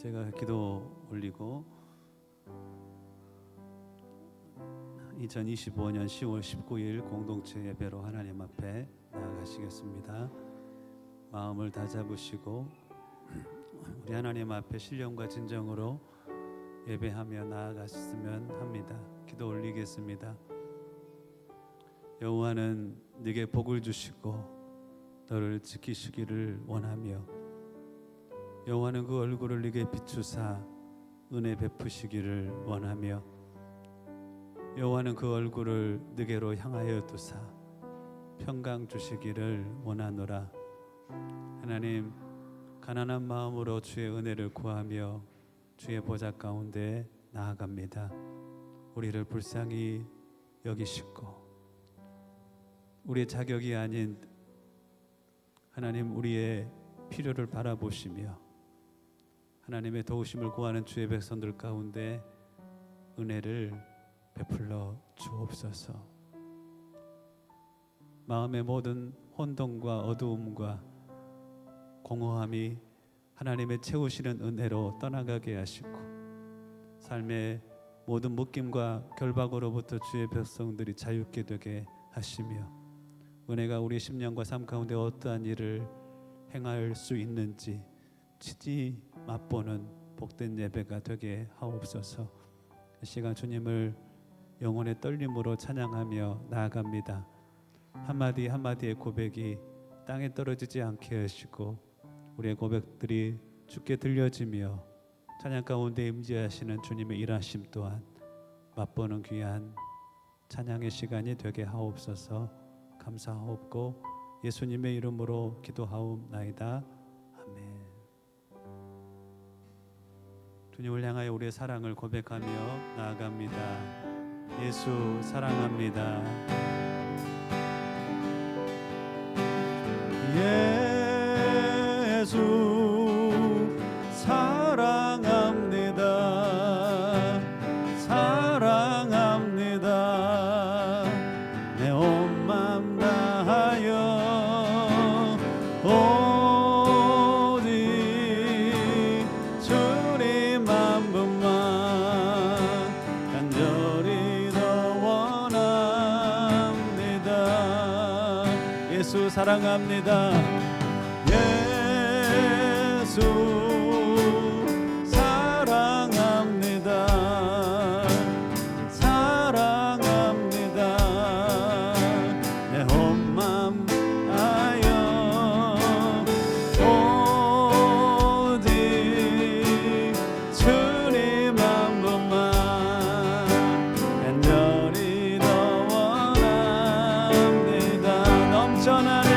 제가 기도 올리고 2025년 10월 19일 공동체 예배로 하나님 앞에 나아가시겠습니다. 마음을 다잡으시고 우리 하나님 앞에 신령과 진정으로 예배하며 나아갔으면 합니다. 기도 올리겠습니다. 여호와는 네게 복을 주시고 너를 지키시기를 원하며 여호와는 그 얼굴을 네게 비추사 은혜 베푸시기를 원하며 여호와는 그 얼굴을 네게로 향하여 두사 평강 주시기를 원하노라. 하나님, 가난한 마음으로 주의 은혜를 구하며 주의 보좌 가운데 나아갑니다. 우리를 불쌍히 여기시고 우리의 자격이 아닌 하나님 우리의 필요를 바라보시며 하나님의 도우심을 구하는 주의 백성들 가운데 은혜를 베풀러 주옵소서. 마음의 모든 혼돈과 어두움과 공허함이 하나님의 채우시는 은혜로 떠나가게 하시고 삶의 모든 묶임과 결박으로부터 주의 백성들이 자유케 되게 하시며 은혜가 우리 심령과 삶 가운데 어떠한 일을 행할 수 있는지 치지 맛보는 복된 예배가 되게 하옵소서. 이 시간 주님을 영혼의 떨림으로 찬양하며 나아갑니다. 한마디 한마디의 고백이 땅에 떨어지지 않게 하시고 우리의 고백들이 주께 들려지며 찬양 가운데 임재하시는 주님의 일하심 또한 맛보는 귀한 찬양의 시간이 되게 하옵소서. 감사하옵고 예수님의 이름으로 기도하옵나이다. 아멘. 주님을 향하여 우리의 사랑을 고백하며 나아갑니다. 예수 사랑합니다. 예수 사랑합니다. 사랑합니다. 내 온 맘 다하여 오직 주님 한 분만 간절히 더 원합니다. 예수 사랑합니다. 예수 사랑합니다. 사랑합니다. 내 온 맘 다하여 오직 주님 한 분만 간절히 더 원합니다. 넘쳐나는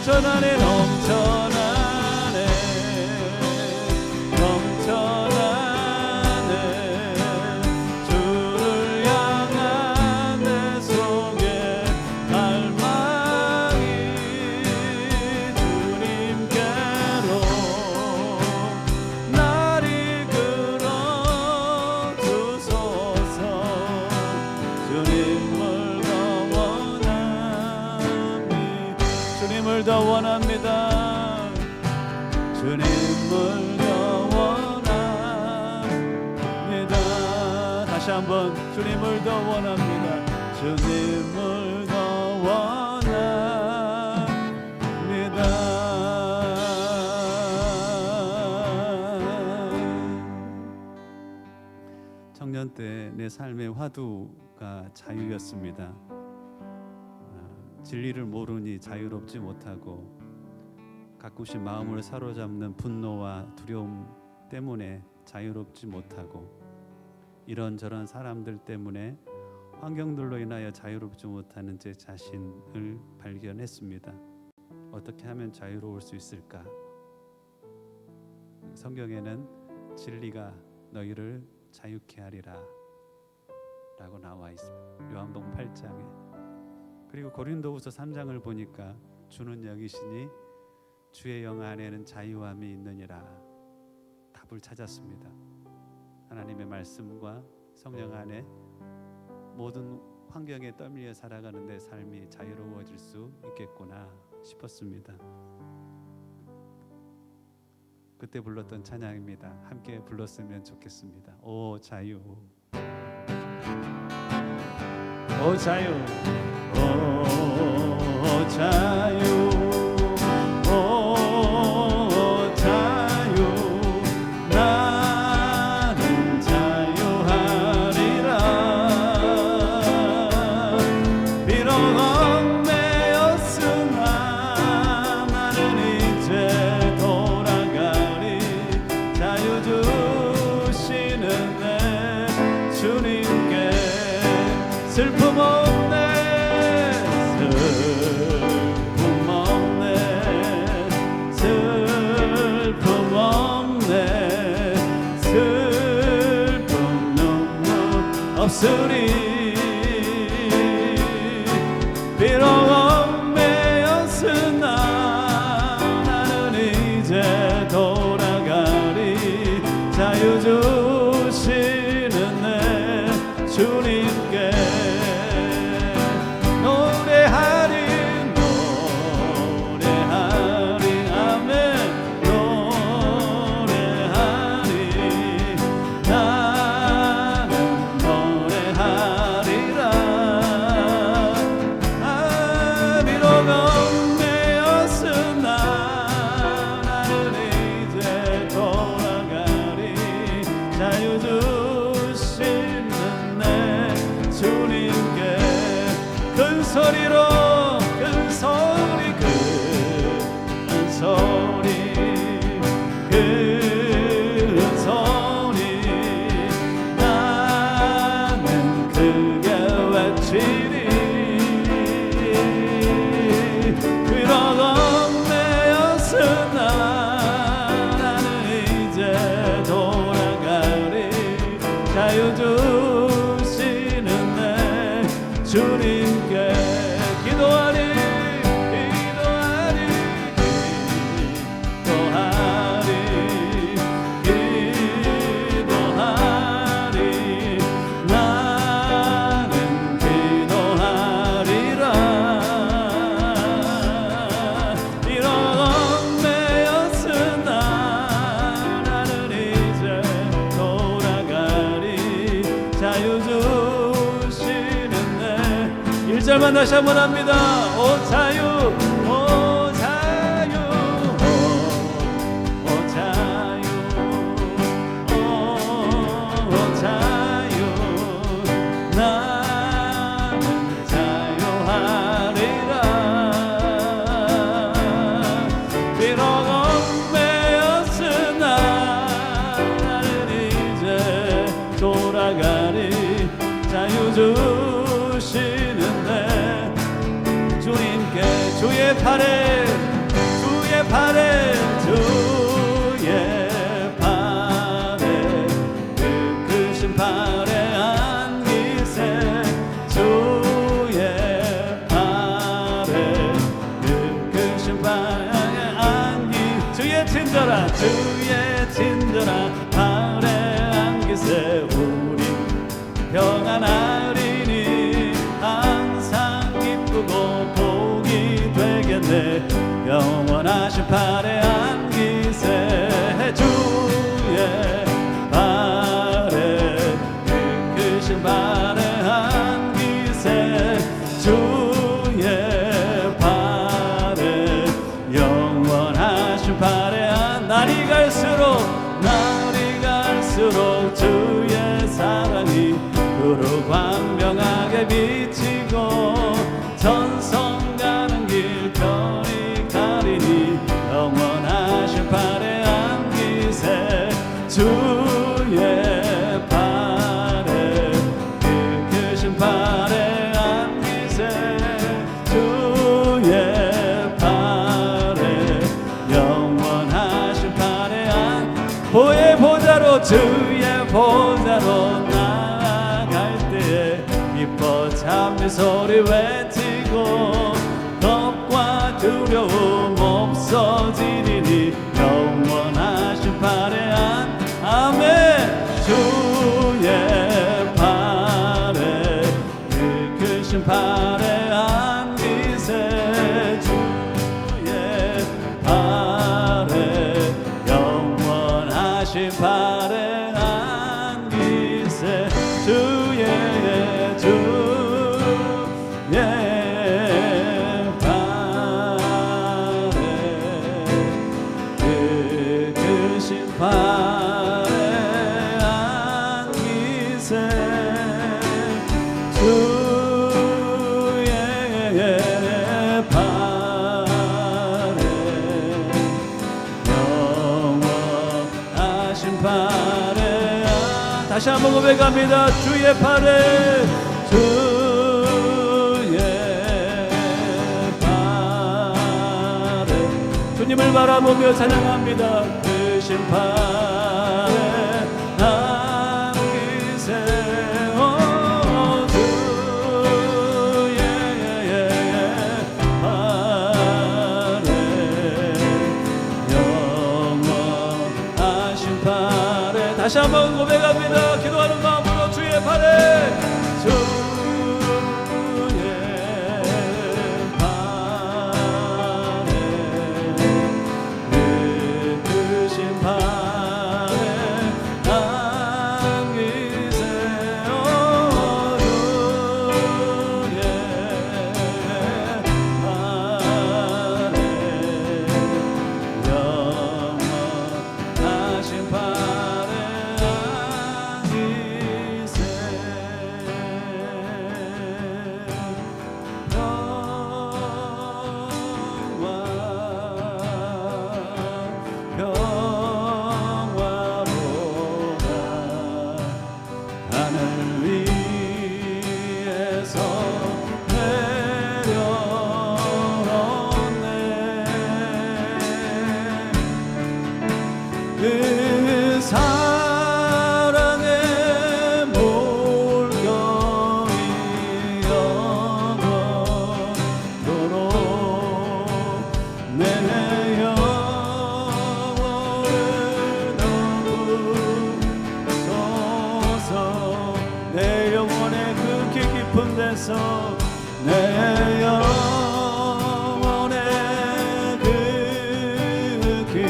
넘쳐나네 넘쳐나네 넘쳐나네 주를 향한 내 속에 갈망이 주님께로 날 이끌어 주소서 주님을 더 원함이 주님을 더 원합니다 주님을 더 원합니다 다시 한번 주님을 더 원합니다 주님을 더 원합니다 청년 때 내 삶의 화두가 자유였습니다 진리를 모르니 자유롭지 못하고 가끔씩 마음을 사로잡는 분노와 두려움 때문에 자유롭지 못하고 이런저런 사람들 때문에 환경들로 인하여 자유롭지 못하는 제 자신을 발견했습니다. 어떻게 하면 자유로울 수 있을까? 성경에는 진리가 너희를 자유케 하리라 라고 나와 있습니다. 요한복음 8장에 그리고 고린도후서 3장을 보니까 주는 여기시니 주의 영 안에는 자유함이 있느니라 답을 찾았습니다. 하나님의 말씀과 성령 안에 모든 환경에 떠밀려 살아가는 내 삶이 자유로워질 수 있겠구나 싶었습니다. 그때 불렀던 찬양입니다. 함께 불렀으면 좋겠습니다. 오 자유 오 자유 오 자유 오 자유 나는 자유하리라 비록 얽매였으나 나는 이제 돌아가리 자유 주시는 내 주님께 슬픔 없네 슬픔 없네 슬픔 없네 슬픔 눈물 없으리 비록 얽매였으나 나는 이제 돌아가리 자유 주시는 내 주님께 노래하리 노래하리 아멘 노래하리 나는 노래하리라 비록 얽매였으나 나는 이제 돌아가리 자유 주시는 내 주님께 큰 소리로 큰 소리 큰 소리 큰 소리 나는 크게 외치리 비록 얽매였으나 나는 이제 돌아가리 자유 주시는 내 주님께 기도하리 기도하리 기도하리 기도하리 나는 기도하리라 비록 얽매였으나 나는 이제 돌아가리 자유 주시는 내 1절만 다시 한번 합니다. 오 자유 오 자유 오 자유 오 자유 나는 자유하리라 비록 얽매였으나 나는 이제 돌아가리 자유 주시는 내 주님께 주의 팔에 주의 친절한 발에 안기세 우리 평안하리니 항상 기쁘고 복이 되겠네 영원하신 발에 안기세 주의 발에 그 크신 발에 안기세 주의 발에 영원하신 발에 날이 갈수록 주의 사랑이 그로 광명하게 비치고 전성 가는 길 별이 가리니 영원하신 발에 안기세 주의 발에 그 크신 발에 안기세 주의 발에 영원하신 발에 보의 보좌로 주의 보좌로 나아갈 때에 기뻐 찬미 소리 외치고 겁과 두려움 없어지리니 영원하신 발에 아멘 주의 발에 그 크신 발에 안기세 주의 발에 영원하신 발에 안기세 주의 발에 그 크신 발에 안기세 주의 발에 영원하신 발에 다시 한번 고백합니다. 주의 발에 주의 발에 주님을 바라보며 찬양합니다. 크신 발에 안기세 주의 발에 영원하신 발에 다시 한번 고백합니다. 기도하는 마음으로 주의 발에 주의 발에 그 크신 발에 안기세 주의 발에 영원하신 발에 안기세 평화로다 하늘 위에서 내려오네 그 사랑의 물결이 영원토록 내 영혼을 넘으소서 내 영혼의 극히 깊은 데서 내 영혼의 극히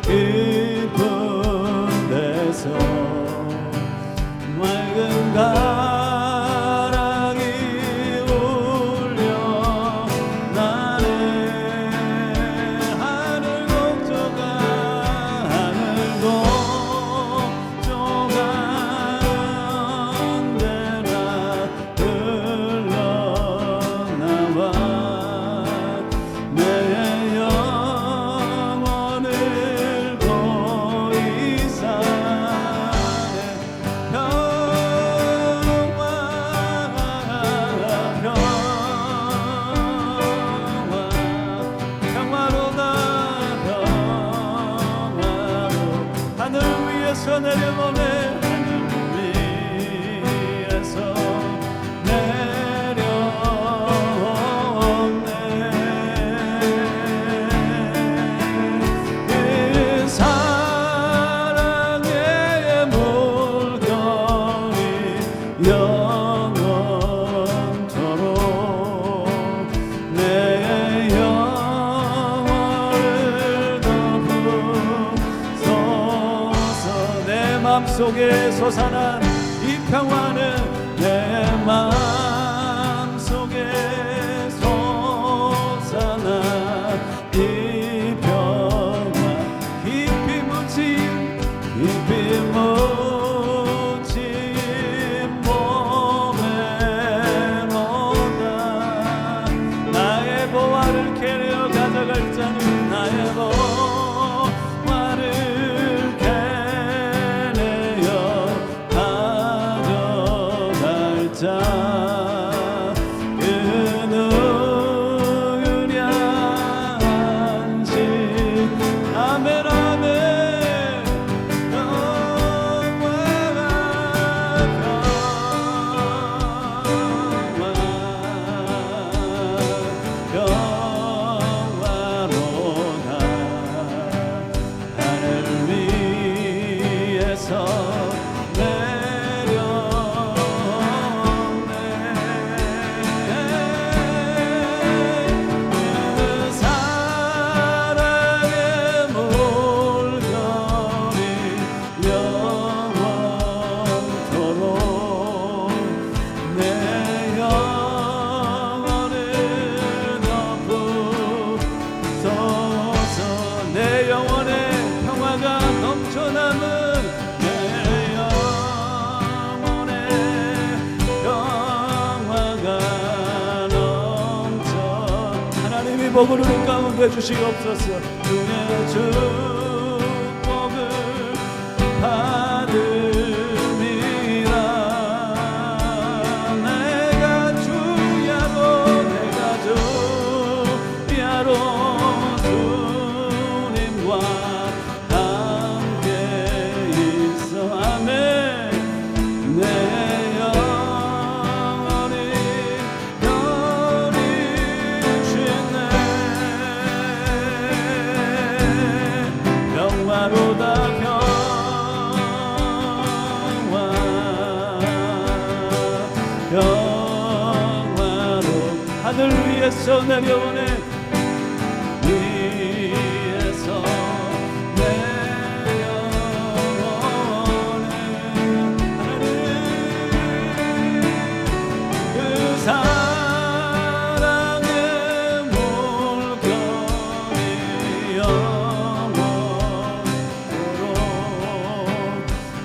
깊은 데서 맑은 가랑이 울려 나네 하늘 곡조가 언제나 흘러나와 내 영혼을 보이사네 평화로다 평화로 하늘 위에서 내려오네 하늘 위에서 내려오네 그 마음속에 솟아난 이 평화는 내 마음속에 솟아난 이 평화 깊이 묻힌 몸에 놓아 나의 보화를 캐내어 가져갈 자는 나의 보화를 캐내어 가져갈 자 그 누구냐 한시 아멘 아멘 영화로다 하늘 위에서 내려오네 그 사랑의 물결이 영원토록 내 영혼을 덮으소서 내 영혼에 평화가 넘쳐나는 내 영혼에 평화가 넘쳐 하나님이 복을 우리 가운데 주시옵소서 주의 축복을 받음이라 내가 주야로 주님과 함께 있어 아멘 내 영혼이 열이 쉬네 평화로다 평화로 하늘 위에서 내려오네 위에서 내려오네 하나님 그 사랑의 물결이 영원토록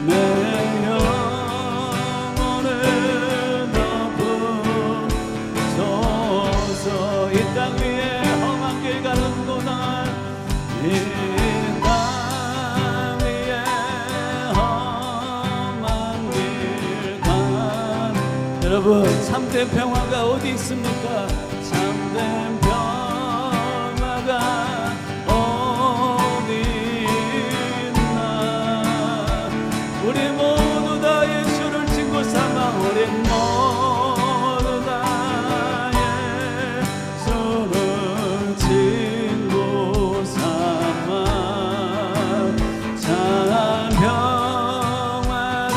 내 영혼을 덮으소서 이 땅 위에 험한 길 가는 고난 이 땅 위에 험한 길 간 여러분 참된 평화가 어디 있습니까? 참된 평화가 어디 있나 우리 모두 다 예수를 친구 삼아 우리 모두 다 예수를 친구 삼아 참 평화를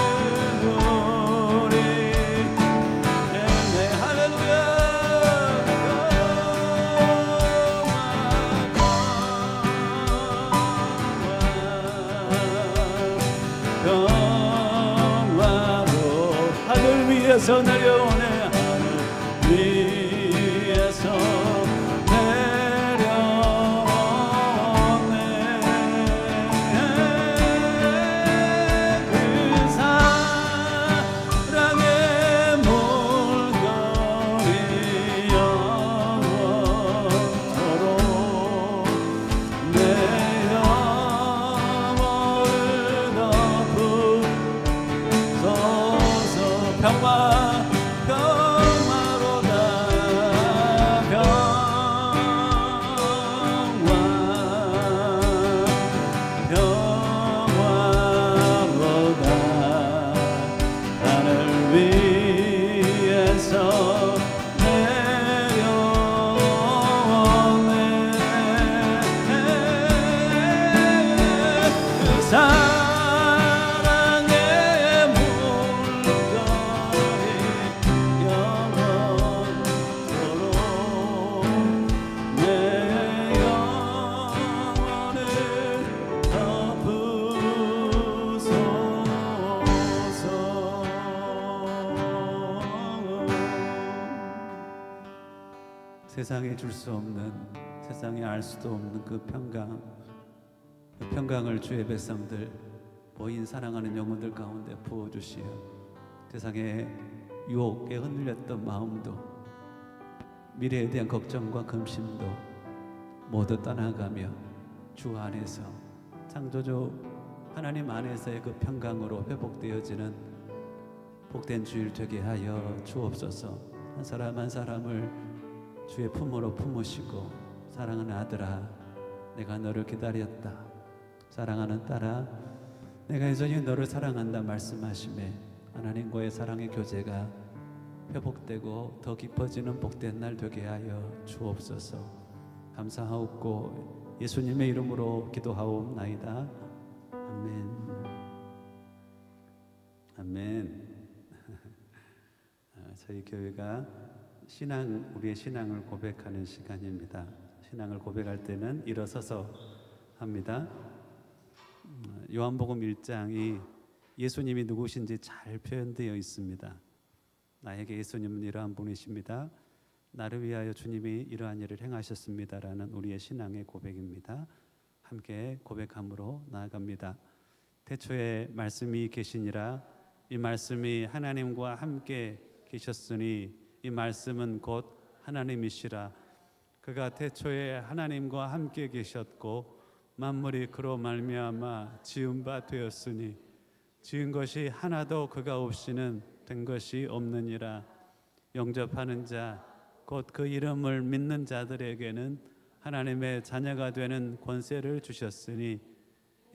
누리겠네 할렐루야 평화로 하늘 위에서 내려오네 하늘 위에서 내려오네 그 사랑의 물결이 영원토록 내 영혼을 덮으소서 평화로다 평화로다 하늘 위에서 내려오네 그 사랑의 물결이 영원토록 내 영혼을 덮으소서 세상에 줄 수 없는, 세상에 알 수도 없는 그 평강, 그 평강을 주의 백성들, 보인 사랑하는 영혼들 가운데 부어주시어 세상의 유혹에 흔들렸던 마음도, 미래에 대한 걱정과 근심도 모두 떠나가며 주 안에서, 창조주 하나님 안에서의 그 평강으로 회복되어지는 복된 주일 되게 하여 주옵소서. 한 사람 한 사람을 주의 품으로 품으시고, 사랑하는 아들아 내가 너를 기다렸다, 사랑하는 딸아 내가 여전히 너를 사랑한다 말씀하시매 하나님과의 사랑의 교제가 회복되고 더 깊어지는 복된 날 되게 하여 주옵소서. 감사하옵고 예수님의 이름으로 기도하옵나이다. 아멘. 아멘. 저희 교회가 우리의 신앙을 고백하는 시간입니다. 신앙을 고백할 때는 일어서서 합니다. 요한복음 1장이 예수님이 누구신지 잘 표현되어 있습니다. 나에게 예수님은 이러한 분이십니다. 나를 위하여 주님이 이러한 일을 행하셨습니다라는 우리의 신앙의 고백입니다. 함께 고백함으로 나아갑니다. 태초에 말씀이 계시니라. 이 말씀이 하나님과 함께 계셨으니 이 말씀은 곧 하나님이시라. 그가 태초에 하나님과 함께 계셨고 만물이 그로 말미암아 지은 바 되었으니 지은 것이 하나도 그가 없이는 된 것이 없느니라. 영접하는 자 곧 그 이름을 믿는 자들에게는 하나님의 자녀가 되는 권세를 주셨으니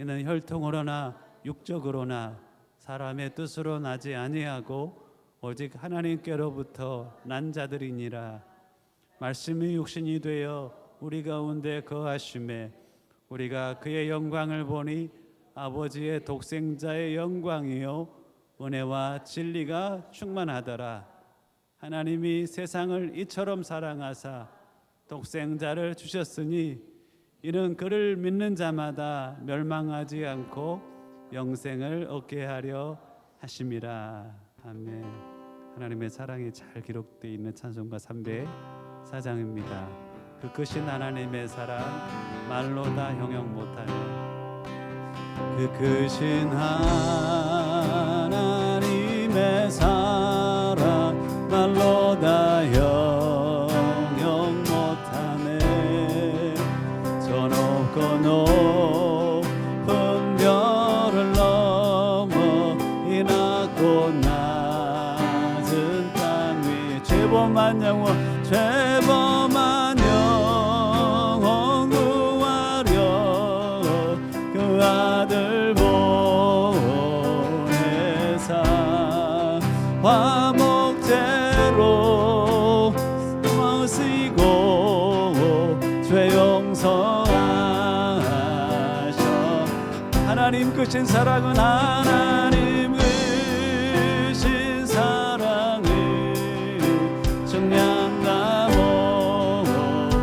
이는 혈통으로나 육적으로나 사람의 뜻으로 나지 아니하고 오직 하나님께로부터 난 자들이니라. 말씀이 육신이 되어 우리 가운데 거하심에 우리가 그의 영광을 보니 아버지의 독생자의 영광이요 은혜와 진리가 충만하더라. 하나님이 세상을 이처럼 사랑하사 독생자를 주셨으니 이는 그를 믿는 자마다 멸망하지 않고 영생을 얻게 하려 하심이라. 아멘. 하나님의 사랑이 잘 기록되어 있는 찬송가 304장입니다. 그 크신 하나님의 사랑 말로 다 형용 못하네. 그 크신 하나님의 사랑 말로 다 형용 못하네. 저 높고 높은 별을 넘어 이 낮고 낮은 땅 위 죄범한 영혼 죄범한 영혼 구하려 그 아들 보내사 화목제로 쓰이고 죄 용서하셔. 하나님 크신 사랑은 하나님 크신 사랑을 청량다 못하네.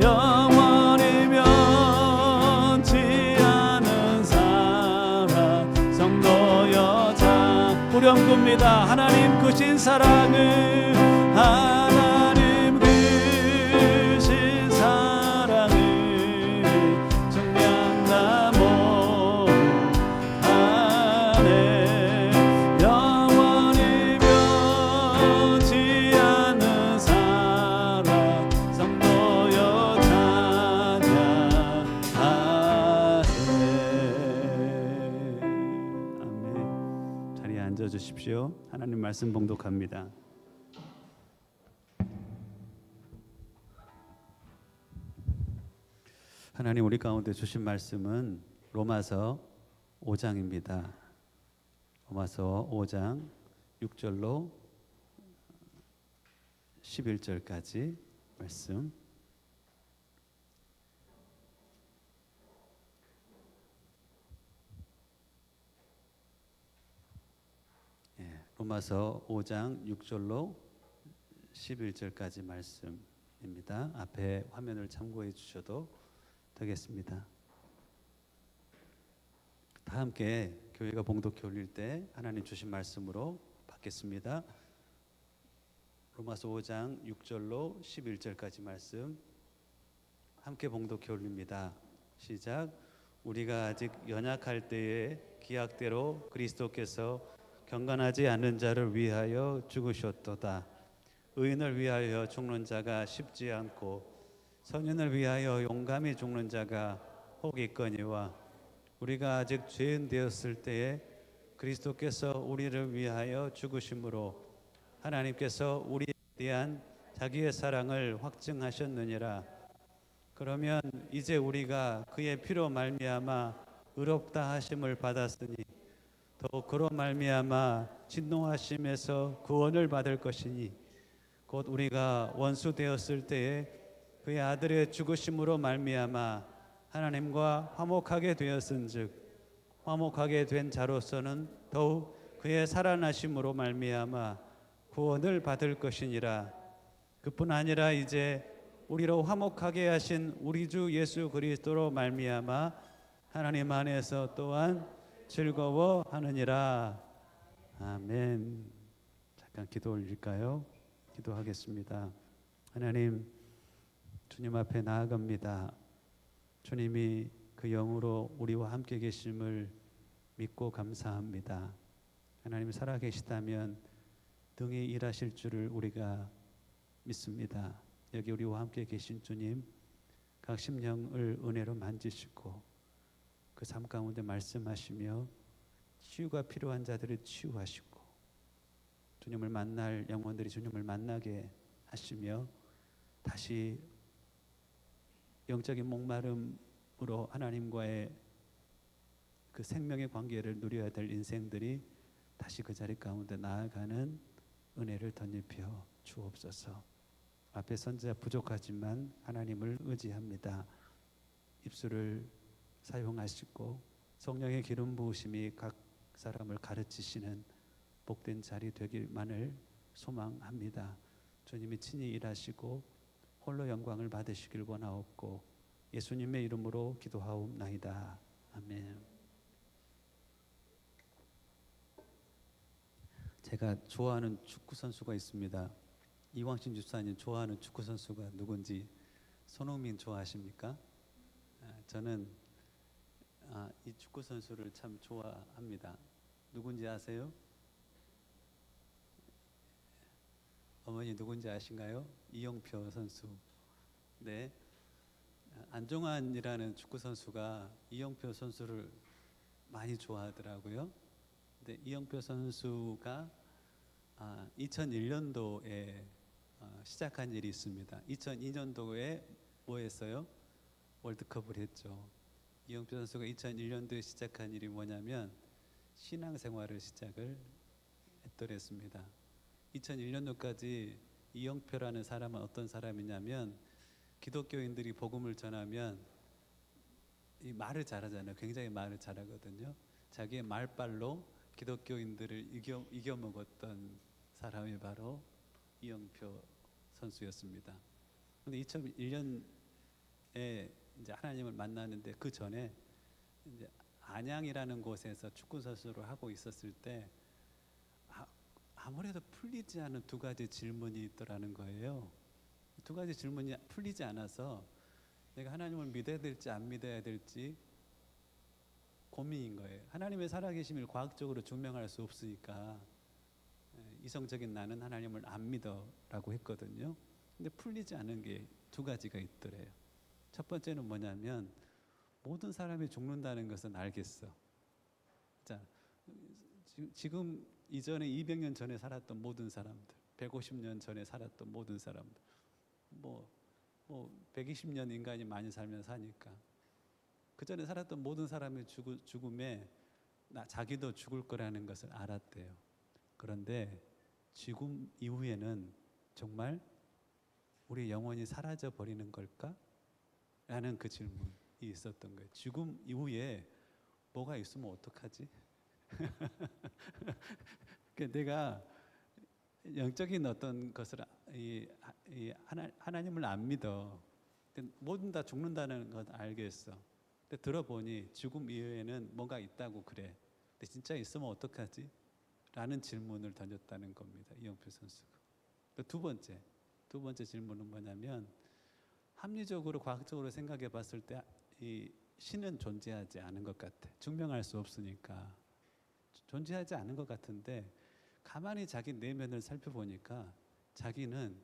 영원히 면치 않은 사랑 성도 여자 후렴구입니다. 하나님 크신 사랑을 하나님 크신 사랑을 청량다 못하네. 영원히 변치 않는 사랑 성도여 찬양하세. 아멘. 자리에 앉아주십시오. 하나님 말씀 봉독합니다. 하나님 우리 가운데 주신 말씀은 로마서 5장입니다. 로마서 5장 6절로 11절까지 말씀. 로마서 5장 6절로 11절까지 말씀입니다. 앞에 화면을 참고해 주셔도 되겠습니다. 다 함께 교회가 봉독해 올릴 때 하나님 주신 말씀으로 받겠습니다. 로마서 5장 6절로 11절까지 말씀 함께 봉독해 올립니다. 시작. 우리가 아직 연약할 때에 기약대로 그리스도께서 경건하지 않는 자를 위하여 죽으셨도다. 의인을 위하여 죽는 자가 쉽지 않고 선인을 위하여 용감히 죽는 자가 혹 있거니와 우리가 아직 죄인 되었을 때에 그리스도께서 우리를 위하여 죽으심으로 하나님께서 우리에 대한 자기의 사랑을 확증하셨느니라. 그러면 이제 우리가 그의 피로 말미암아 의롭다 하심을 받았으니 또 그로 말미암아 진노하심에서 구원을 받을 것이니 곧 우리가 원수 되었을 때에 그의 아들의 죽으심으로 말미암아 하나님과 화목하게 되었은즉 화목하게 된 자로서는 더욱 그의 살아나심으로 말미암아 구원을 받을 것이니라. 그뿐 아니라 이제 우리로 화목하게 하신 우리 주 예수 그리스도로 말미암아 하나님 안에서 또한 즐거워하느니라. 아멘. 잠깐 기도 올릴까요? 기도하겠습니다. 하나님, 주님 앞에 나아갑니다. 주님이 그 영으로 우리와 함께 계심을 믿고 감사합니다. 하나님 살아계시다면 등이 일하실 줄을 우리가 믿습니다. 여기 우리와 함께 계신 주님, 각 심령을 은혜로 만지시고 그 삶 가운데 말씀하시며 치유가 필요한 자들을 치유하시고 주님을 만날 영혼들이 주님을 만나게 하시며 다시 영적인 목마름으로 하나님과의 그 생명의 관계를 누려야 될 인생들이 다시 그 자리 가운데 나아가는 은혜를 덧입혀 주옵소서. 앞에 선지자 부족하지만 하나님을 의지합니다. 입술을 사용하시고 성령의 기름 부으심이 각 사람을 가르치시는 복된 자리 되기만을 소망합니다. 주님이 친히 일하시고 홀로 영광을 받으시길 원하옵고 예수님의 이름으로 기도하옵나이다. 아멘. 제가 좋아하는 축구 선수가 있습니다. 이광신 집사님 좋아하는 축구 선수가 누군지 손흥민 좋아하십니까? 저는 이 축구 선수를 참 좋아합니다. 누군지 아세요? 어머니 누군지 아신가요? 이영표 선수. 네. 안종환이라는 축구 선수가 이영표 선수를 많이 좋아하더라고요. 근데 이영표 선수가 2001년도에 시작한 일이 있습니다. 2002년도에 뭐 했어요? 월드컵을 했죠. 이영표 선수가 2001년도에 시작한 일이 뭐냐면 신앙생활을 시작을 했더랬습니다. 2001년도까지 이영표라는 사람은 어떤 사람이냐면 기독교인들이 복음을 전하면 이 말을 잘하잖아요. 굉장히 말을 잘하거든요. 자기의 말빨로 기독교인들을 이겨먹었던 사람이 바로 이영표 선수였습니다. 그런데 2001년에 이제 하나님을 만나는데 그 전에 이제 안양이라는 곳에서 축구 선수를 하고 있었을 때 아무래도 풀리지 않은 두 가지 질문이 있더라는 거예요. 두 가지 질문이 풀리지 않아서 내가 하나님을 믿어야 될지 안 믿어야 될지 고민인 거예요. 하나님의 살아계심을 과학적으로 증명할 수 없으니까 이성적인 나는 하나님을 안 믿어라고 했거든요. 근데 풀리지 않은 게 두 가지가 있더래요. 첫 번째는 뭐냐면 모든 사람이 죽는다는 것은 알겠어. 자, 지금 이전에 200년 전에 살았던 모든 사람들, 150년 전에 살았던 모든 사람들, 뭐 120년 인간이 많이 살면 사니까 그 전에 살았던 모든 사람의 죽음에 자기도 죽을 거라는 것을 알았대요. 그런데 죽음 이후에는 정말 우리 영혼이 사라져 버리는 걸까? 라는 그 질문이 있었던 거예요. 죽음 이후에 뭐가 있으면 어떡하지? 내가 영적인 어떤 것을 하나님을 안 믿어. 모든 다 죽는다는 건 알겠어. 근데 들어보니 죽음 이후에는 뭔가 있다고 그래. 근데 진짜 있으면 어떡하지? 라는 질문을 던졌다는 겁니다. 이영표 선수가. 두 번째 질문은 뭐냐면 합리적으로 과학적으로 생각해 봤을 때 이 신은 존재하지 않은 것 같아. 증명할 수 없으니까 존재하지 않은 것 같은데 가만히 자기 내면을 살펴보니까 자기는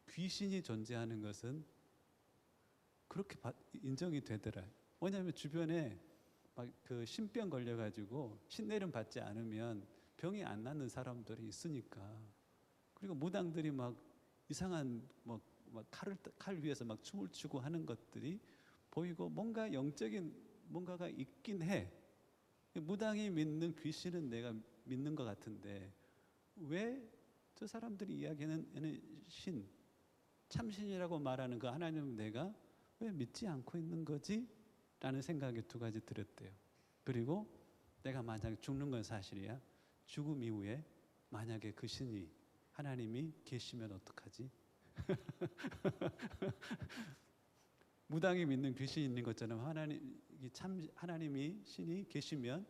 귀신이 존재하는 것은 그렇게 인정이 되더라. 왜냐하면 주변에 막 그 신병 걸려가지고 신내림 받지 않으면 병이 안 낫는 사람들이 있으니까. 그리고 무당들이 막 이상한 막 칼 위에서 막 춤을 추고 하는 것들이 보이고 뭔가 영적인 뭔가가 있긴 해. 무당이 믿는 귀신은 내가 믿는 것 같은데 왜 저 사람들이 이야기하는 신, 참신이라고 말하는 그 하나님은 내가 왜 믿지 않고 있는 거지? 라는 생각이 두 가지 들었대요. 그리고 내가 만약에 죽는 건 사실이야. 죽음 이후에 만약에 그 신이 하나님이 계시면 어떡하지? 무당이 믿는 귀신이 있는 것처럼 하나님이 신이 계시면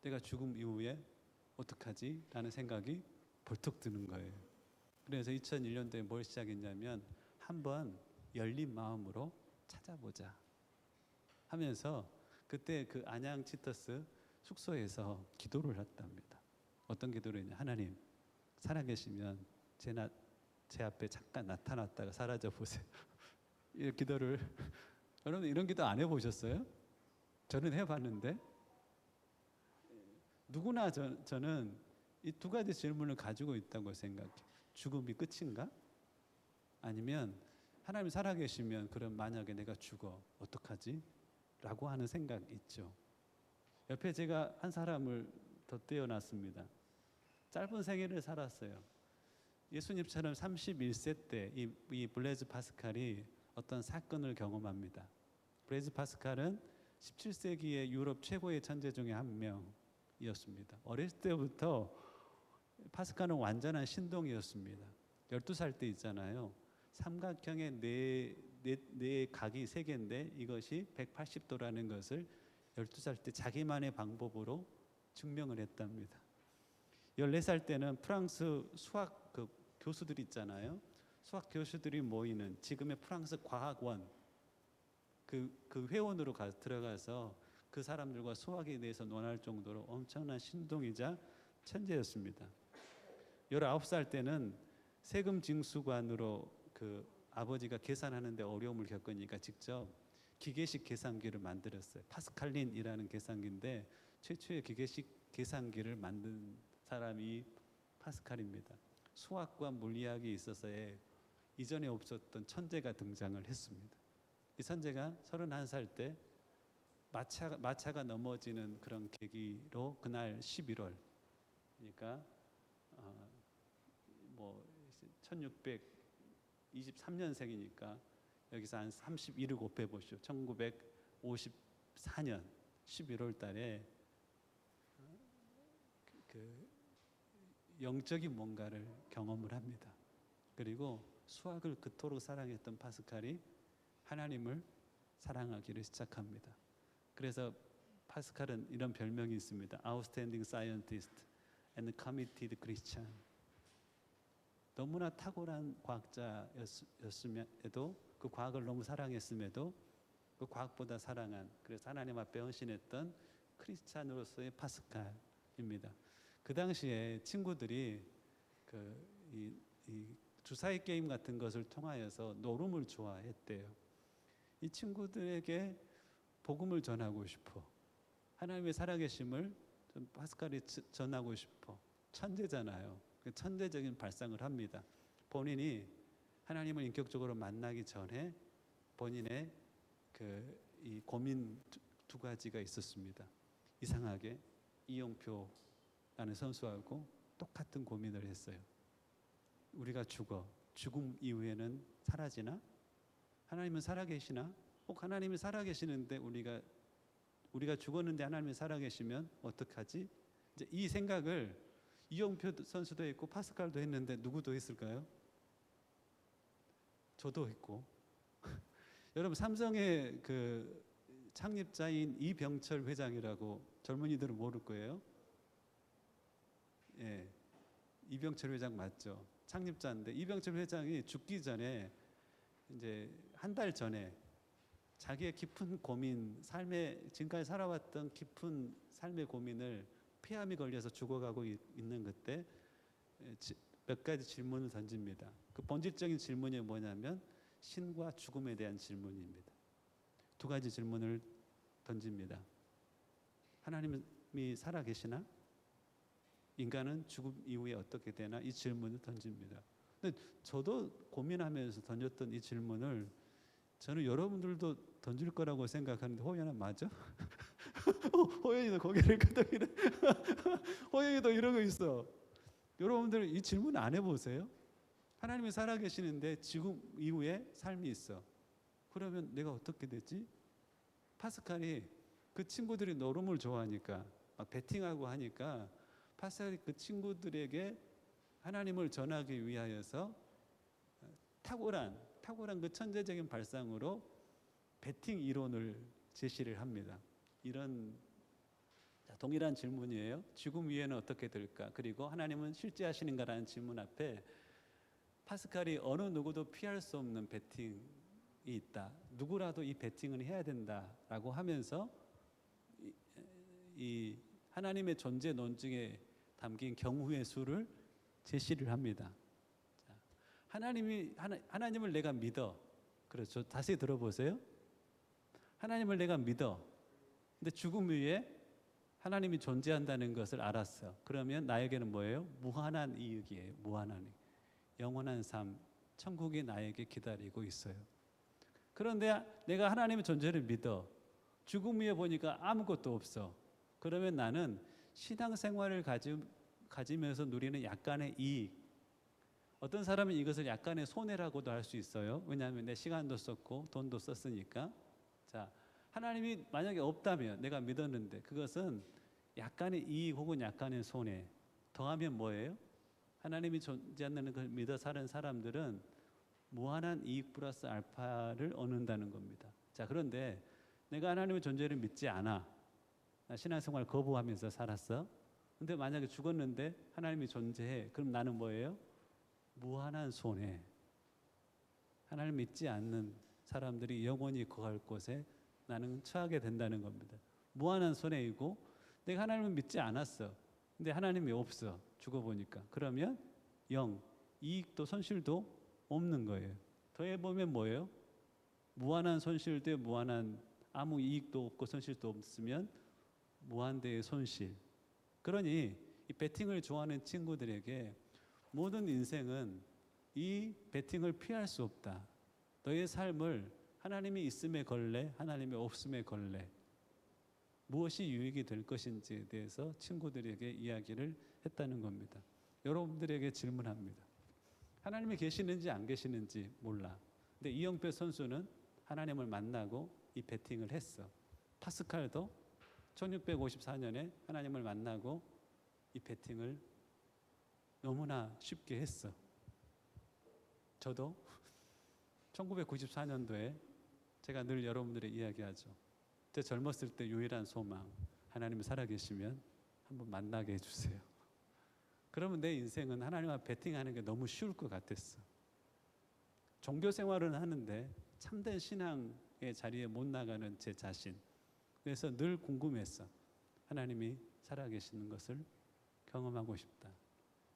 내가 죽음 이후에 어떡하지? 라는 생각이 벌떡 드는 거예요. 그래서 2001년도에 뭘 시작했냐면 한번 열린 마음으로 찾아보자 하면서 그때 그 안양 치터스 숙소에서 기도를 했답니다. 어떤 기도를 했냐? 하나님 살아계시면 제 앞에 잠깐 나타났다가 사라져 보세요. 이 기도를 여러분 이런 기도 안 해보셨어요? 저는 해봤는데 누구나 저는 이 두 가지 질문을 가지고 있다고 생각해요. 죽음이 끝인가? 아니면 하나님 살아계시면 그럼 만약에 내가 죽어 어떡하지? 라고 하는 생각 있죠. 옆에 제가 한 사람을 더 떼어놨습니다. 짧은 생애를 살았어요. 예수님처럼 31세 때 이 블레즈 파스칼이 어떤 사건을 경험합니다. 블레즈 파스칼은 17세기의 유럽 최고의 천재 중에 한 명이었습니다. 어렸을 때부터 파스칼은 완전한 신동이었습니다. 12살 때 있잖아요. 삼각형의 네 각이 세 개인데 이것이 180도라는 것을 12살 때 자기만의 방법으로 증명을 했답니다. 14살 때는 프랑스 수학 교수들 있잖아요. 수학 교수들이 모이는 지금의 프랑스 과학원 그 회원으로 들어가서 그 사람들과 수학에 대해서 논할 정도로 엄청난 신동이자 천재였습니다. 19살 때는 세금 징수관으로 그 아버지가 계산하는데 어려움을 겪으니까 직접 기계식 계산기를 만들었어요. 파스칼린이라는 계산기인데 최초의 기계식 계산기를 만든 사람이 파스칼입니다. 수학과 물리학에 있어서의 이전에 없었던 천재가 등장을 했습니다. 이 천재가 31살 때 마차가 넘어지는 그런 계기로 그날 11월 그러니까 뭐 1623년생이니까 여기서 한 31을 곱해 보시오. 1954년 11월 달에 그 영적인 뭔가를 경험을 합니다. 그리고 수학을 그토록 사랑했던 파스칼이 하나님을 사랑하기를 시작합니다. 그래서 파스칼은 이런 별명이 있습니다. Outstanding Scientist and Committed Christian. 너무나 탁월한 과학자였음에도 그 과학을 너무 사랑했음에도 그 과학보다 사랑한 그래서 하나님 앞에 헌신했던 크리스찬으로서의 파스칼입니다. 그 당시에 친구들이 이 주사위 게임 같은 것을 통하여서 노름을 좋아했대요. 이 친구들에게 복음을 전하고 싶어. 하나님의 살아계심을 파스칼이 전하고 싶어. 천재잖아요. 천재적인 발상을 합니다. 본인이 하나님을 인격적으로 만나기 전에 본인의 이 고민 두 가지가 있었습니다. 이상하게 이용표라는 선수하고 똑같은 고민을 했어요. 우리가 죽음 이후에는 사라지나? 하나님은 살아계시나? 혹 하나님이 살아계시는데 우리가 죽었는데 하나님이 살아계시면 어떡하지? 이제 이 생각을 이용표 선수도 했고 파스칼도 했는데 누구도 했을까요? 저도 했고 여러분 삼성의 그 창립자인 이병철 회장이라고 젊은이들은 모를 거예요. 예, 이병철 회장 맞죠? 창립자인데 이병철 회장이 죽기 전에 이제 한 달 전에 자기의 깊은 고민, 삶의 지금까지 살아왔던 깊은 삶의 고민을 폐암이 걸려서 죽어가고 있는 그때 몇 가지 질문을 던집니다. 그 본질적인 질문이 뭐냐면 신과 죽음에 대한 질문입니다. 두 가지 질문을 던집니다. 하나님이 살아계시나? 인간은 죽음 이후에 어떻게 되나? 이 질문을 던집니다. 근데 저도 고민하면서 던졌던 이 질문을 저는 여러분들도 던질 거라고 생각하는데 호연아 맞아? 호연이도 고개를 끄덕이네. 호연이도 이러고 있어. 여러분들 이 질문 안 해보세요? 하나님이 살아계시는데 지금 이후에 삶이 있어. 그러면 내가 어떻게 되지? 파스칼이 그 친구들이 노름을 좋아하니까 막 배팅하고 하니까 파스칼이 그 친구들에게 하나님을 전하기 위하여서 탁월한 그 천재적인 발상으로 배팅 이론을 제시를 합니다. 이런 동일한 질문이에요. 죽음 위에는 어떻게 될까? 그리고 하나님은 실제하시는가라는 질문 앞에 파스칼이 어느 누구도 피할 수 없는 배팅이 있다. 누구라도 이 배팅을 해야 된다라고 하면서 이 하나님의 존재 논증에 담긴 경우의 수를 제시를 합니다. 하나님을 내가 믿어. 그렇죠. 다시 들어보세요. 하나님을 내가 믿어. 근데 죽음 위에 하나님이 존재한다는 것을 알았어. 그러면 나에게는 뭐예요? 무한한 이익이에요. 무한한 이익. 영원한 삶, 천국이 나에게 기다리고 있어요. 그런데 내가 하나님의 존재를 믿어. 죽음 위에 보니까 아무것도 없어. 그러면 나는 신앙생활을 가지면서 누리는 약간의 이익. 어떤 사람은 이것을 약간의 손해라고도 할 수 있어요. 왜냐하면 내 시간도 썼고 돈도 썼으니까. 자, 하나님이 만약에 없다면 내가 믿었는데 그것은 약간의 이익 혹은 약간의 손해. 더하면 뭐예요? 하나님이 존재한다는 걸 믿어 사는 사람들은 무한한 이익 플러스 알파를 얻는다는 겁니다. 자, 그런데 내가 하나님의 존재를 믿지 않아. 나 신앙생활 거부하면서 살았어. 근데 만약에 죽었는데 하나님이 존재해. 그럼 나는 뭐예요? 무한한 손해. 하나님 믿지 않는 사람들이 영원히 거할 곳에 나는 처하게 된다는 겁니다. 무한한 손해이고 내가 하나님을 믿지 않았어. 근데 하나님이 없어. 죽어보니까. 그러면 이익도 손실도 없는 거예요. 더해보면 뭐예요? 무한한 손실대 무한한 아무 이익도 없고 손실도 없으면 무한대의 손실. 그러니 이 배팅을 좋아하는 친구들에게 모든 인생은 이 배팅을 피할 수 없다. 너의 삶을 하나님이 있음에 걸래, 하나님이 없음에 걸래. 무엇이 유익이 될 것인지에 대해서 친구들에게 이야기를 했다는 겁니다. 여러분들에게 질문합니다. 하나님이 계시는지 안 계시는지 몰라. 근데 이영표 선수는 하나님을 만나고 이 배팅을 했어. 파스칼도 1654년에 하나님을 만나고 이 배팅을 너무나 쉽게 했어. 저도 1994년도에 제가 늘 여러분들의 이야기하죠. 제 젊었을 때 유일한 소망, 하나님이 살아계시면 한번 만나게 해주세요. 그러면 내 인생은 하나님 앞에 배팅하는 게 너무 쉬울 것 같았어. 종교 생활은 하는데 참된 신앙의 자리에 못 나가는 제 자신. 그래서 늘 궁금했어. 하나님이 살아계시는 것을 경험하고 싶다.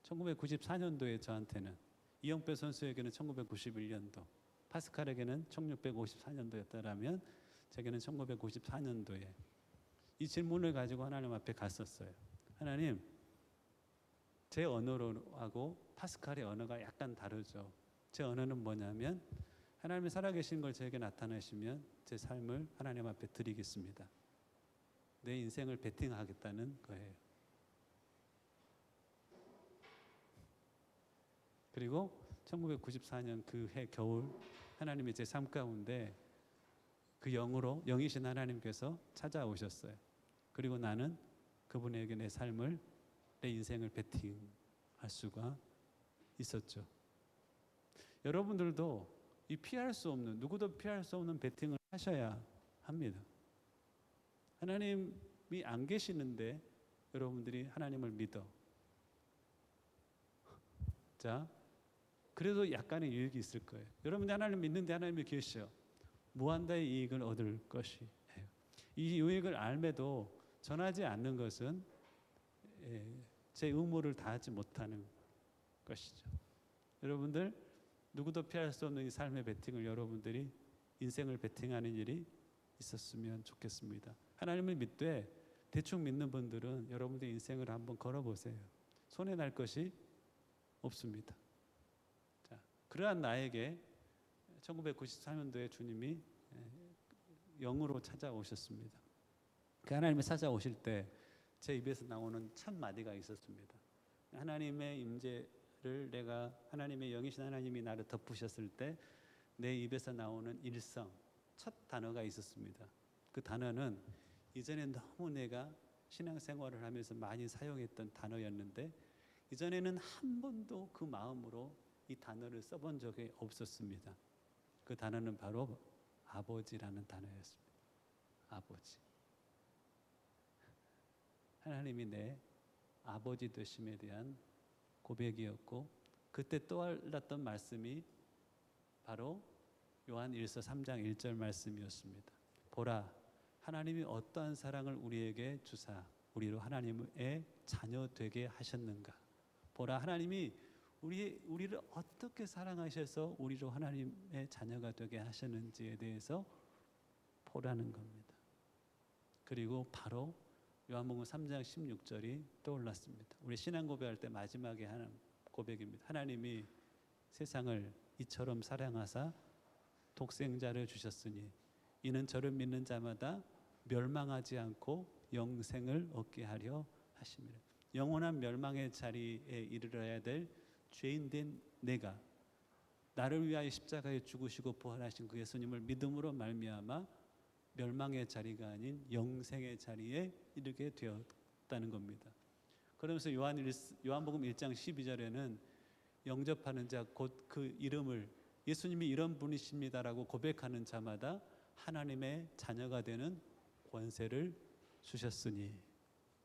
1994년도에 저한테는, 이영표 선수에게는 1991년도, 파스칼에게는 1654년도였다라면 제게는 1994년도에 이 질문을 가지고 하나님 앞에 갔었어요. 하나님, 제 언어하고 파스칼의 언어가 약간 다르죠. 제 언어는 뭐냐면 하나님이 살아계신 걸 저에게 나타내시면 제 삶을 하나님 앞에 드리겠습니다. 내 인생을 베팅하겠다는 거예요. 그리고 1994년 그 해 겨울 하나님이 제 삶 가운데 그 영이신 하나님께서 찾아오셨어요. 그리고 나는 그분에게 내 삶을, 내 인생을 베팅할 수가 있었죠. 여러분들도 이 피할 수 없는, 누구도 피할 수 없는 베팅을 하셔야 합니다. 하나님이 안 계시는데 여러분들이 하나님을 믿어. 자, 그래도 약간의 유익이 있을 거예요. 여러분들 하나님 믿는데 하나님이 계셔. 무한대의 이익을 얻을 것이에요. 이 유익을 알매도 전하지 않는 것은 제 의무를 다하지 못하는 것이죠. 여러분들 누구도 피할 수 없는 이 삶의 베팅을 여러분들이 인생을 베팅하는 일이 있었으면 좋겠습니다. 하나님을 믿되 대충 믿는 분들은 여러분들 인생을 한번 걸어보세요. 손해 날 것이 없습니다. 자, 그러한 나에게 1994년도에 주님이 영으로 찾아오셨습니다. 그 하나님이 찾아오실 때 제 입에서 나오는 첫 마디가 있었습니다. 하나님의 임재를 내가 하나님의 영이신 하나님이 나를 덮으셨을 때 내 입에서 나오는 일성 첫 단어가 있었습니다. 그 단어는 이전에 너무 내가 신앙생활을 하면서 많이 사용했던 단어였는데 이전에는 한 번도 그 마음으로 이 단어를 써본 적이 없었습니다. 그 단어는 바로 아버지라는 단어였습니다. 아버지. 하나님이 내 아버지 되심에 대한 고백이었고 그때 떠올랐던 말씀이 바로 요한 1서 3장 1절 말씀이었습니다. 보라, 하나님이 어떠한 사랑을 우리에게 주사 우리로 하나님의 자녀 되게 하셨는가. 보라, 하나님이 우리를 어떻게 사랑하셔서 우리로 하나님의 자녀가 되게 하셨는지에 대해서 보라는 겁니다. 그리고 바로 요한복음 3장 16절이 떠올랐습니다. 우리 신앙 고백할 때 마지막에 하는 고백입니다. 하나님이 세상을 이처럼 사랑하사 독생자를 주셨으니 이는 저를 믿는 자마다 멸망하지 않고 영생을 얻게 하려 하심이라. 영원한 멸망의 자리에 이르러야 될 죄인된 내가 나를 위하여 십자가에 죽으시고 부활하신 그 예수님을 믿음으로 말미암아 멸망의 자리가 아닌 영생의 자리에 이르게 되었다는 겁니다. 그러면서 요한복음 1장 12절에는 영접하는 자 곧 그 이름을 예수님이 이런 분이십니다라고 고백하는 자마다 하나님의 자녀가 되는 권세를 주셨으니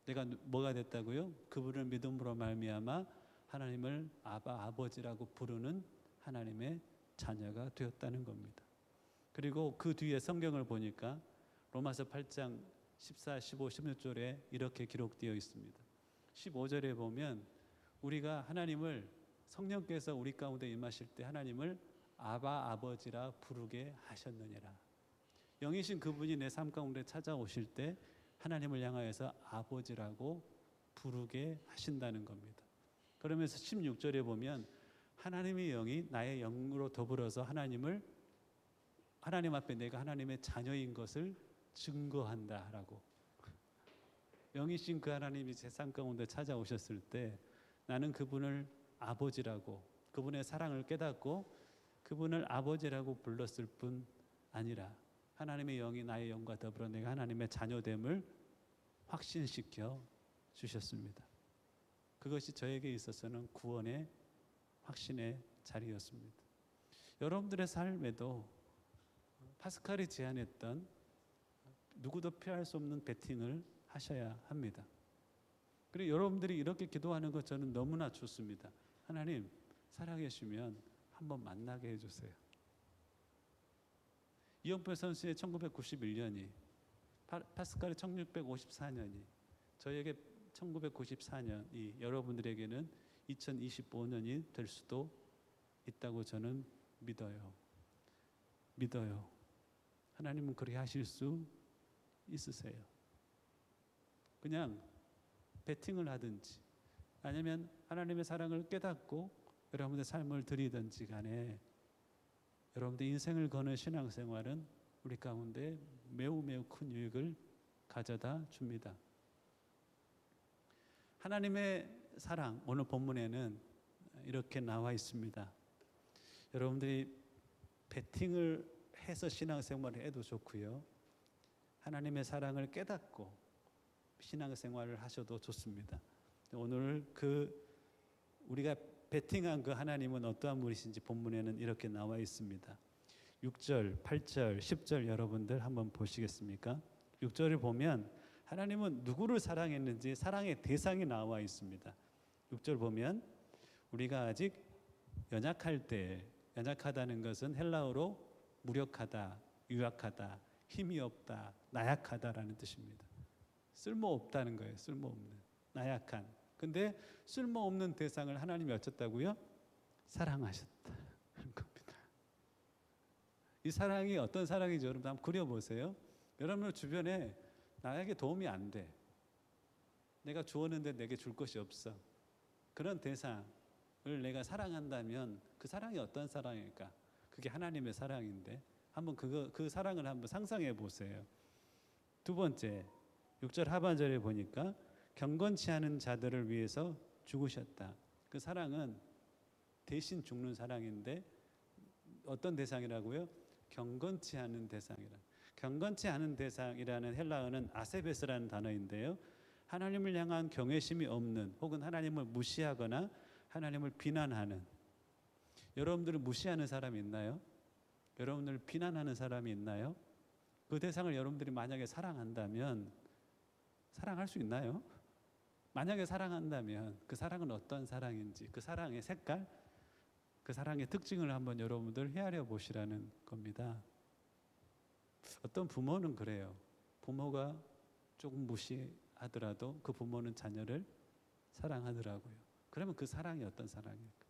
내가 뭐가 됐다고요? 그분을 믿음으로 말미암아 하나님을 아버지라고 부르는 하나님의 자녀가 되었다는 겁니다. 그리고 그 뒤에 성경을 보니까 로마서 8장 14, 15, 16절에 이렇게 기록되어 있습니다. 15절에 보면 우리가 하나님을 성령께서 우리 가운데 임하실 때 하나님을 아버지라 부르게 하셨느니라. 영이신 그분이 내 삶 가운데 찾아오실 때 하나님을 향하여서 아버지라고 부르게 하신다는 겁니다. 그러면서 16절에 보면 하나님의 영이 나의 영으로 더불어서 하나님 앞에 내가 하나님의 자녀인 것을 증거한다라고. 영이신 그 하나님이 제 삶 가운데 찾아오셨을 때 나는 그분을 아버지라고 그분의 사랑을 깨닫고 그분을 아버지라고 불렀을 뿐 아니라 하나님의 영이 나의 영과 더불어 내가 하나님의 자녀됨을 확신시켜 주셨습니다. 그것이 저에게 있어서는 구원의 확신의 자리였습니다. 여러분들의 삶에도 파스칼이 제안했던 누구도 피할 수 없는 베팅을 하셔야 합니다. 그리고 여러분들이 이렇게 기도하는 것 저는 너무나 좋습니다. 하나님 살아계시면 한번 만나게 해주세요. 이영표 선수의 1991년이 파스칼의 1654년이 저에게 1994년이 여러분들에게는 2025년이 될 수도 있다고 저는 믿어요. 하나님은 그렇게 하실 수 있으세요. 그냥 베팅을 하든지 아니면 하나님의 사랑을 깨닫고 여러분의 삶을 드리든지 간에 여러분들 인생을 거는 신앙생활은 우리 가운데 매우 큰 유익을 가져다 줍니다. 하나님의 사랑 오늘 본문에는 이렇게 나와 있습니다. 여러분들이 베팅을 해서 신앙생활을 해도 좋고요. 하나님의 사랑을 깨닫고 신앙생활을 하셔도 좋습니다. 오늘 우리가 베팅한 그 하나님은 어떠한 분이신지 본문에는 이렇게 나와 있습니다. 6절, 8절, 10절 여러분들 한번 보시겠습니까? 6절을 보면 하나님은 누구를 사랑했는지 사랑의 대상이 나와 있습니다. 6절 보면 우리가 아직 연약할 때, 연약하다는 것은 헬라어로 무력하다, 유약하다, 힘이 없다, 나약하다라는 뜻입니다. 쓸모없다는 거예요. 쓸모없는, 나약한. 근데 쓸모없는 대상을 하나님이 어쩌다고요? 사랑하셨다 하는 겁니다. 이 사랑이 어떤 사랑이죠? 여러분 한번 그려보세요. 여러분 주변에 나에게 도움이 안 돼. 내가 주었는데 내게 줄 것이 없어. 그런 대상을 내가 사랑한다면 그 사랑이 어떤 사랑일까? 그게 하나님의 사랑인데 한번 그 사랑을 한번 상상해 보세요. 두 번째, 6절 하반절에 보니까 경건치 않은 자들을 위해서 죽으셨다. 그 사랑은 대신 죽는 사랑인데 어떤 대상이라고요? 경건치 않은 대상이라. 경건치 않은 대상이라는 헬라어는 아세베스라는 단어인데요. 하나님을 향한 경외심이 없는 혹은 하나님을 무시하거나 하나님을 비난하는. 여러분들은 무시하는 사람이 있나요? 여러분들 비난하는 사람이 있나요? 그 대상을 여러분들이 만약에 사랑한다면 사랑할 수 있나요? 만약에 사랑한다면 그 사랑은 어떤 사랑인지, 그 사랑의 색깔, 그 사랑의 특징을 한번 여러분들 헤아려 보시라는 겁니다. 어떤 부모는 그래요. 부모가 조금 무시하더라도 그 부모는 자녀를 사랑하더라고요. 그러면 그 사랑이 어떤 사랑일까?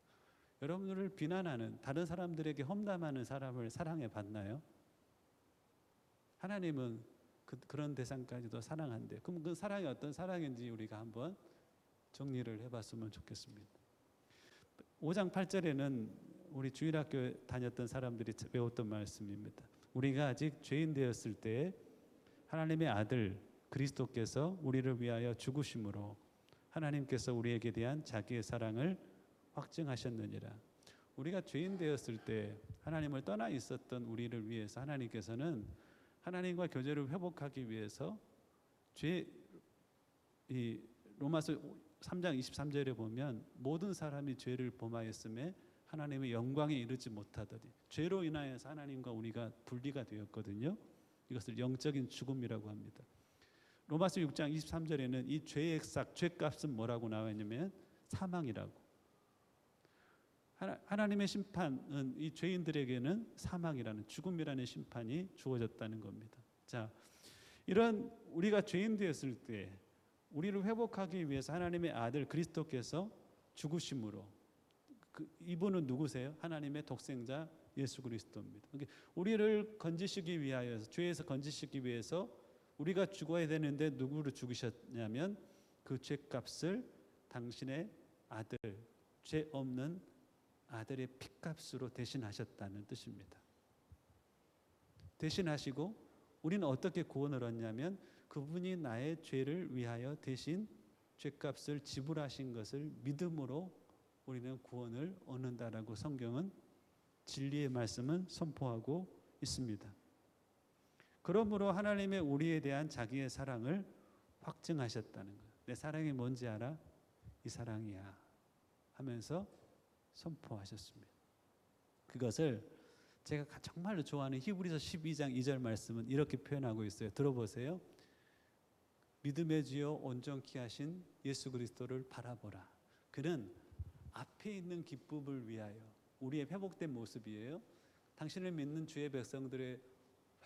여러분들을 비난하는, 다른 사람들에게 험담하는 사람을 사랑해 봤나요? 하나님은 그런 대상까지도 사랑한대. 그럼 그 사랑이 어떤 사랑인지 우리가 한번 정리를 해봤으면 좋겠습니다. 5장 8절에는 우리 주일학교 다녔던 사람들이 외웠던 말씀입니다. 우리가 아직 죄인 되었을 때 하나님의 아들 그리스도께서 우리를 위하여 죽으심으로 하나님께서 우리에게 대한 자기의 사랑을 확증하셨느니라. 우리가 죄인 되었을 때 하나님을 떠나 있었던 우리를 위해서 하나님께서는 하나님과 교제를 회복하기 위해서 이 로마서 3장 23절에 보면 모든 사람이 죄를 범하였음에 하나님의 영광에 이르지 못하더니 죄로 인하여서 하나님과 우리가 분리가 되었거든요. 이것을 영적인 죽음이라고 합니다. 로마서 6장 23절에는 이 죄의 싹, 죄값은 뭐라고 나와 있냐면 사망이라고. 하나님의 심판은 이 죄인들에게는 사망이라는, 죽음이라는 심판이 주어졌다는 겁니다. 자, 이런 우리가 죄인 되었을 때 우리를 회복하기 위해서 하나님의 아들 그리스도께서 죽으심으로, 이분은 누구세요? 하나님의 독생자 예수 그리스도입니다. 우리를 건지시기 위하여, 죄에서 건지시기 위해서 우리가 죽어야 되는데 누구를 죽으셨냐면 그 죄값을 당신의 아들, 죄 없는 아들의 피값으로 대신하셨다는 뜻입니다. 대신하시고 우리는 어떻게 구원을 얻냐면 그분이 나의 죄를 위하여 대신 죄값을 지불하신 것을 믿음으로 우리는 구원을 얻는다라고 성경은 진리의 말씀은 선포하고 있습니다. 그러므로 하나님의 우리에 대한 자기의 사랑을 확증하셨다는 거예요. 내 사랑이 뭔지 알아? 이 사랑이야 하면서 선포하셨습니다. 그것을 제가 정말로 좋아하는 히브리서 12장 2절 말씀은 이렇게 표현하고 있어요. 들어보세요. 믿음의 주요 온전케 하신 예수 그리스도를 바라보라. 그는 앞에 있는 기쁨을 위하여, 우리의 회복된 모습이에요. 당신을 믿는 주의 백성들의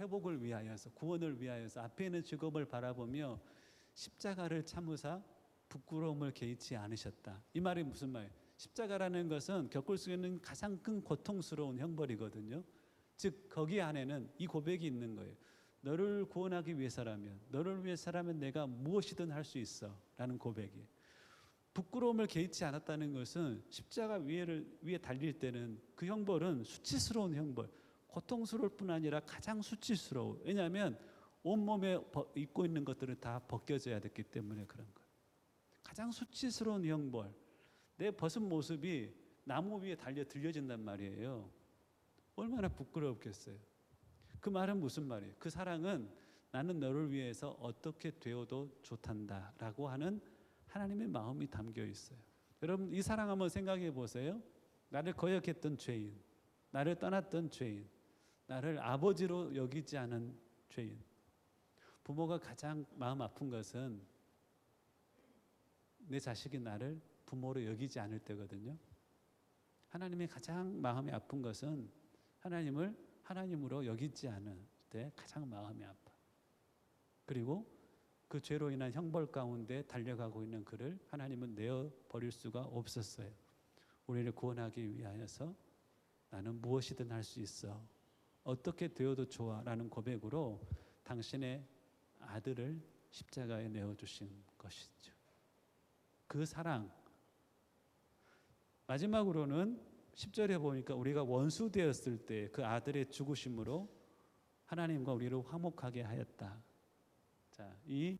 회복을 위하여서, 구원을 위하여서 앞에 있는 직업을 바라보며 십자가를 참으사 부끄러움을 개의치 않으셨다. 이 말이 무슨 말이에요? 십자가라는 것은 겪을 수 있는 가장 큰 고통스러운 형벌이거든요. 즉 거기 안에는 이 고백이 있는 거예요. 너를 구원하기 위해서라면, 너를 위해서라면 내가 무엇이든 할 수 있어 라는 고백이. 부끄러움을 개의치 않았다는 것은 십자가 위에 달릴 때는 그 형벌은 수치스러운 형벌, 고통스러울 뿐 아니라 가장 수치스러워. 왜냐하면 온몸에 입고 있는 것들은 다 벗겨져야 됐기 때문에 그런 거예요. 가장 수치스러운 형벌, 내 벗은 모습이 나무 위에 달려 들려진단 말이에요. 얼마나 부끄럽겠어요. 그 말은 무슨 말이에요? 그 사랑은 나는 너를 위해서 어떻게 되어도 좋단다 라고 하는 하나님의 마음이 담겨 있어요. 여러분 이 사랑 한번 생각해 보세요. 나를 거역했던 죄인, 나를 떠났던 죄인, 나를 아버지로 여기지 않은 죄인. 부모가 가장 마음 아픈 것은 내 자식이 나를 부모로 여기지 않을 때거든요. 하나님이 가장 마음이 아픈 것은 하나님을 하나님으로 여기지 않을 때 가장 마음이 아파. 그리고 그 죄로 인한 형벌 가운데 달려가고 있는 그를 하나님은 내어 버릴 수가 없었어요. 우리를 구원하기 위하여서 나는 무엇이든 할 수 있어. 어떻게 되어도 좋아라는 고백으로 당신의 아들을 십자가에 내어주신 것이죠. 그 사랑. 마지막으로는 10절에 보니까 우리가 원수 되었을 때 그 아들의 죽으심으로 하나님과 우리를 화목하게 하였다. 자, 이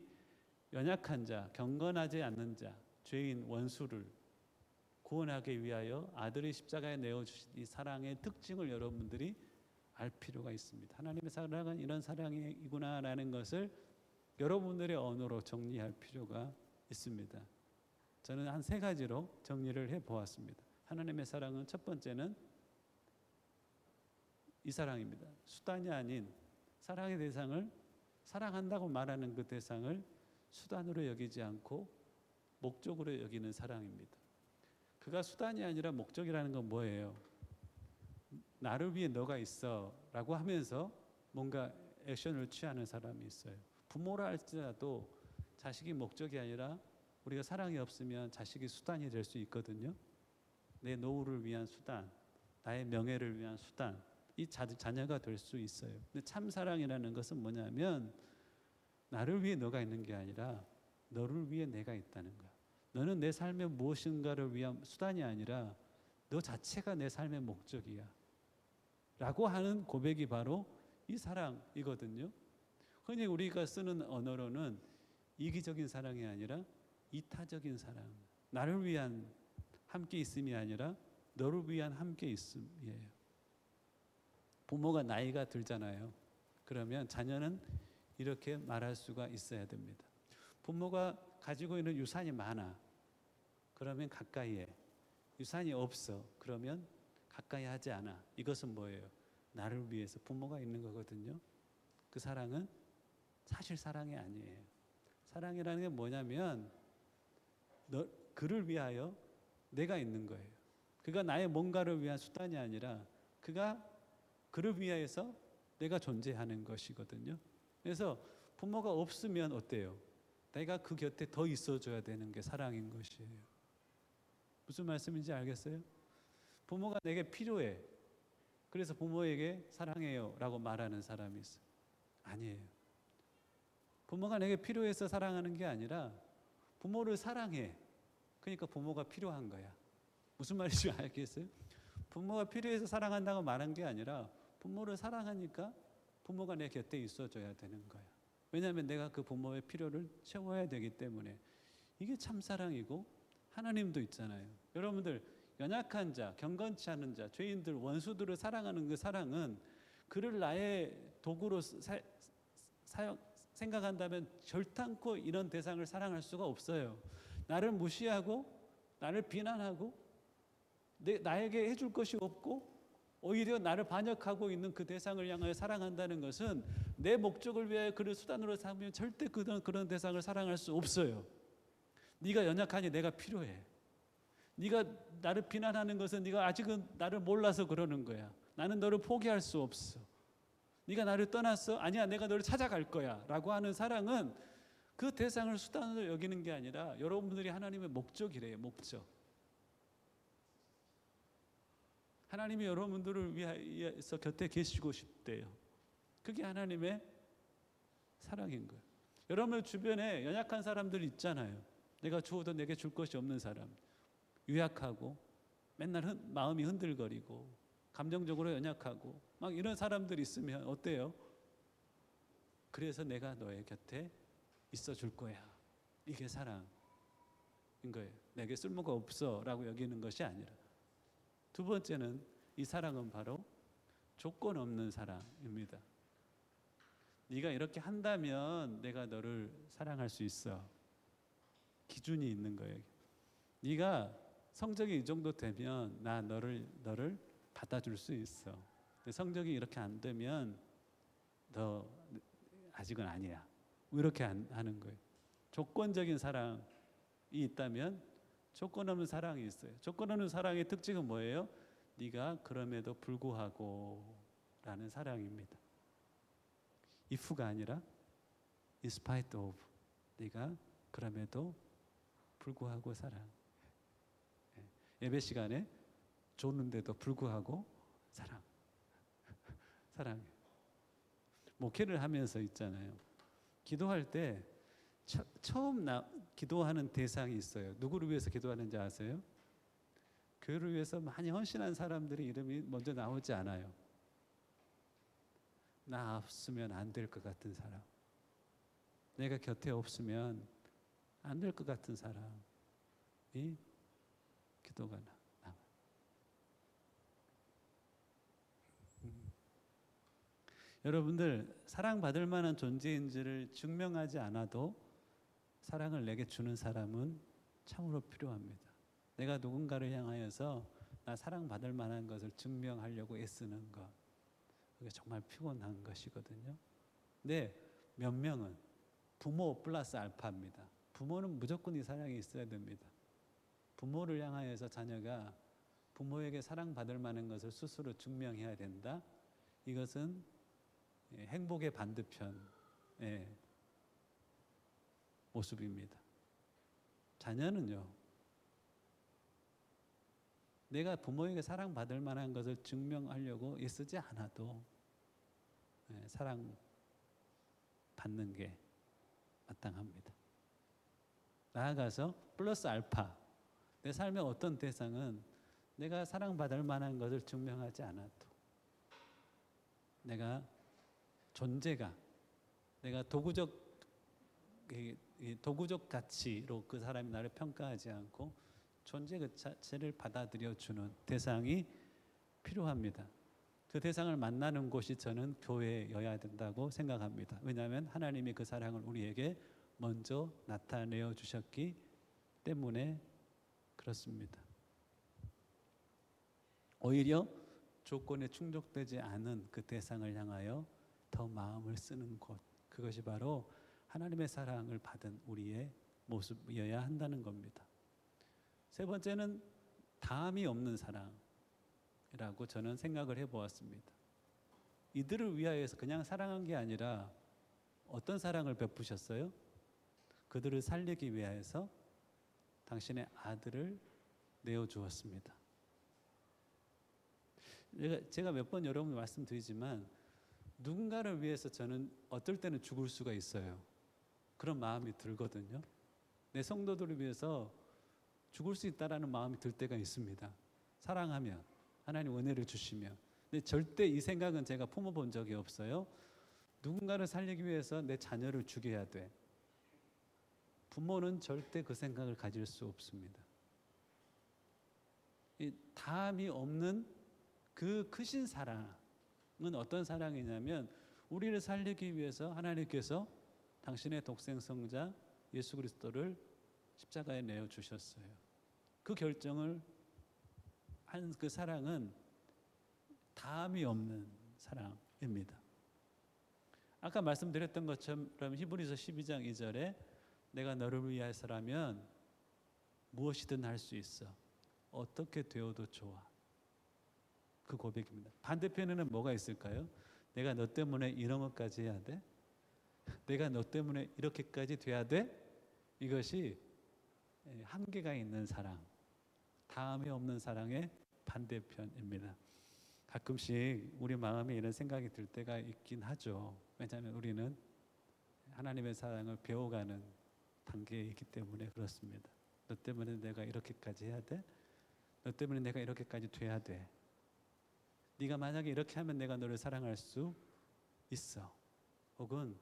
연약한 자, 경건하지 않는 자, 죄인 원수를 구원하기 위하여 아들의 십자가에 내어주신 이 사랑의 특징을 여러분들이 알 필요가 있습니다. 하나님의 사랑은 이런 사랑이구나라는 것을 여러분들의 언어로 정리할 필요가 있습니다. 저는 한 3가지로 정리를 해보았습니다. 하나님의 사랑은 첫 번째는 이 사랑입니다. 수단이 아닌 사랑의 대상을, 사랑한다고 말하는 그 대상을 수단으로 여기지 않고 목적으로 여기는 사랑입니다. 그가 수단이 아니라 목적이라는 건 뭐예요? 나를 위해 너가 있어 라고 하면서 뭔가 액션을 취하는 사람이 있어요. 부모라 할지라도 자식이 목적이 아니라 우리가 사랑이 없으면 자식이 수단이 될 수 있거든요. 내 노후를 위한 수단, 나의 명예를 위한 수단, 이 자녀가 될 수 있어요. 근데 참 사랑이라는 것은 뭐냐면 나를 위해 너가 있는 게 아니라 너를 위해 내가 있다는 거야. 너는 내 삶의 무엇인가를 위한 수단이 아니라 너 자체가 내 삶의 목적이야 라고 하는 고백이 바로 이 사랑이거든요. 흔히 우리가 쓰는 언어로는 이기적인 사랑이 아니라 이타적인 사랑, 나를 위한 함께 있음이 아니라 너를 위한 함께 있음이에요. 부모가 나이가 들잖아요. 그러면 자녀는 이렇게 말할 수가 있어야 됩니다. 부모가 가지고 있는 유산이 많아. 그러면 가까이 해. 유산이 없어. 그러면 가까이 하지 않아. 이것은 뭐예요? 나를 위해서 부모가 있는 거거든요. 그 사랑은 사실 사랑이 아니에요. 사랑이라는 게 뭐냐면 그를 위하여 내가 있는 거예요. 그가 나의 뭔가를 위한 수단이 아니라 그가 그를 위하여서 내가 존재하는 것이거든요. 그래서 부모가 없으면 어때요? 내가 그 곁에 더 있어줘야 되는 게 사랑인 것이에요. 무슨 말씀인지 알겠어요? 부모가 내게 필요해. 그래서 부모에게 사랑해요 라고 말하는 사람이 있어요. 아니에요. 부모가 내게 필요해서 사랑하는 게 아니라 부모를 사랑해. 그러니까 부모가 필요한 거야. 무슨 말인지 알겠어요? 부모가 필요해서 사랑한다고 말한 게 아니라 부모를 사랑하니까 부모가 내 곁에 있어줘야 되는 거야. 왜냐하면 내가 그 부모의 필요를 채워야 되기 때문에. 이게 참 사랑이고, 하나님도 있잖아요. 여러분들 연약한 자, 경건치 않은 자, 죄인들, 원수들을 사랑하는 그 사랑은 그를 나의 도구로 생각한다면 절단코 이런 대상을 사랑할 수가 없어요. 나를 무시하고 나를 비난하고 나에게 해줄 것이 없고 오히려 나를 반역하고 있는 그 대상을 향하여 사랑한다는 것은 내 목적을 위하여 그를 수단으로 삼으면 절대 그런 대상을 사랑할 수 없어요. 네가 연약하니 내가 필요해. 네가 나를 비난하는 것은 네가 아직은 나를 몰라서 그러는 거야. 나는 너를 포기할 수 없어. 네가 나를 떠났어? 아니야, 내가 너를 찾아갈 거야 라고 하는 사랑은 그 대상을 수단으로 여기는 게 아니라 여러분들이 하나님의 목적이래요. 목적. 하나님이 여러분들을 위해서 곁에 계시고 싶대요. 그게 하나님의 사랑인 거예요. 여러분 주변에 연약한 사람들 있잖아요. 내가 주어도 내게 줄 것이 없는 사람, 유약하고 맨날 마음이 흔들거리고 감정적으로 연약하고 막 이런 사람들 있으면 어때요? 그래서 내가 너의 곁에 있어 줄 거야. 이게 사랑인 거예요. 내게 쓸모가 없어 라고 여기는 것이 아니라. 두 번째는 이 사랑은 바로 조건 없는 사랑입니다. 네가 이렇게 한다면 내가 너를 사랑할 수 있어. 기준이 있는 거예요. 네가 성적이 이 정도 되면 나 너를 받아줄 수 있어. 근데 성적이 이렇게 안 되면 너 아직은 아니야. 이렇게 하는 거예요. 조건적인 사랑이 있다면 조건 없는 사랑이 있어요. 조건 없는 사랑의 특징은 뭐예요? 네가 그럼에도 불구하고 라는 사랑입니다. if가 아니라 in spite of. 네가 그럼에도 불구하고 사랑. 예배 시간에 줬는데도 불구하고 사랑. 사랑해. 목회를 하면서 있잖아요. 기도할 때 처음 기도하는 대상이 있어요. 누구를 위해서 기도하는지 아세요? 교회를 위해서 많이 헌신한 사람들의 이름이 먼저 나오지 않아요. 나 없으면 안 될 것 같은 사람, 내가 곁에 없으면 안 될 것 같은 사람이 기도가 나와. 여러분들 사랑받을 만한 존재인지를 증명하지 않아도 사랑을 내게 주는 사람은 참으로 필요합니다. 내가 누군가를 향하여서 나 사랑받을 만한 것을 증명하려고 애쓰는 것, 그게 정말 피곤한 것이거든요. 근데 몇 명은 부모 플러스 알파입니다. 부모는 무조건 이 사랑이 있어야 됩니다. 부모를 향하여서 자녀가 부모에게 사랑받을 만한 것을 스스로 증명해야 된다. 이것은 행복의 반대편의 모습입니다. 자녀는요, 내가 부모에게 사랑받을 만한 것을 증명하려고 애쓰지 않아도 사랑받는 게 마땅합니다. 나아가서 플러스 알파, 내 삶의 어떤 대상은 내가 사랑받을 만한 것을 증명하지 않아도 내가 존재가, 내가 도구적 가치로 그 사람이 나를 평가하지 않고 존재 그 자체를 받아들여주는 대상이 필요합니다. 그 대상을 만나는 곳이 저는 교회여야 된다고 생각합니다. 왜냐하면 하나님이 그 사랑을 우리에게 먼저 나타내어 주셨기 때문에 그렇습니다. 오히려 조건에 충족되지 않은 그 대상을 향하여 더 마음을 쓰는 곳, 그것이 바로 하나님의 사랑을 받은 우리의 모습이어야 한다는 겁니다. 세 번째는 다함이 없는 사랑이라고 저는 생각을 해보았습니다. 이들을 위하여서 그냥 사랑한 게 아니라 어떤 사랑을 베푸셨어요? 그들을 살리기 위하여서 당신의 아들을 내어주었습니다. 제가 몇 번 여러분 말씀드리지만 누군가를 위해서 저는 어떨 때는 죽을 수가 있어요. 그런 마음이 들거든요. 내 성도들을 위해서 죽을 수 있다라는 마음이 들 때가 있습니다. 사랑하면, 하나님 은혜를 주시면. 근데 절대 이 생각은 제가 품어본 적이 없어요. 누군가를 살리기 위해서 내 자녀를 죽여야 돼. 부모는 절대 그 생각을 가질 수 없습니다. 이 다함이 없는 그 크신 사랑은 어떤 사랑이냐면 우리를 살리기 위해서 하나님께서 당신의 독생성자 예수 그리스도를 십자가에 내어 주셨어요. 그 결정을 한 그 사랑은 다함이 없는 사랑입니다. 아까 말씀드렸던 것처럼 히브리서 12장 2절에 내가 너를 위해서라면 무엇이든 할 수 있어. 어떻게 되어도 좋아. 그 고백입니다. 반대편에는 뭐가 있을까요? 내가 너 때문에 이런 것까지 해야 돼? 내가 너 때문에 이렇게까지 돼야 돼? 이것이 한계가 있는 사랑, 다함이 없는 사랑의 반대편입니다. 가끔씩 우리 마음에 이런 생각이 들 때가 있긴 하죠. 왜냐하면 우리는 하나님의 사랑을 배워가는 단계에 있기 때문에 그렇습니다. 너 때문에 내가 이렇게까지 해야 돼? 너 때문에 내가 이렇게까지 돼야 돼? 네가 만약에 이렇게 하면 내가 너를 사랑할 수 있어. 혹은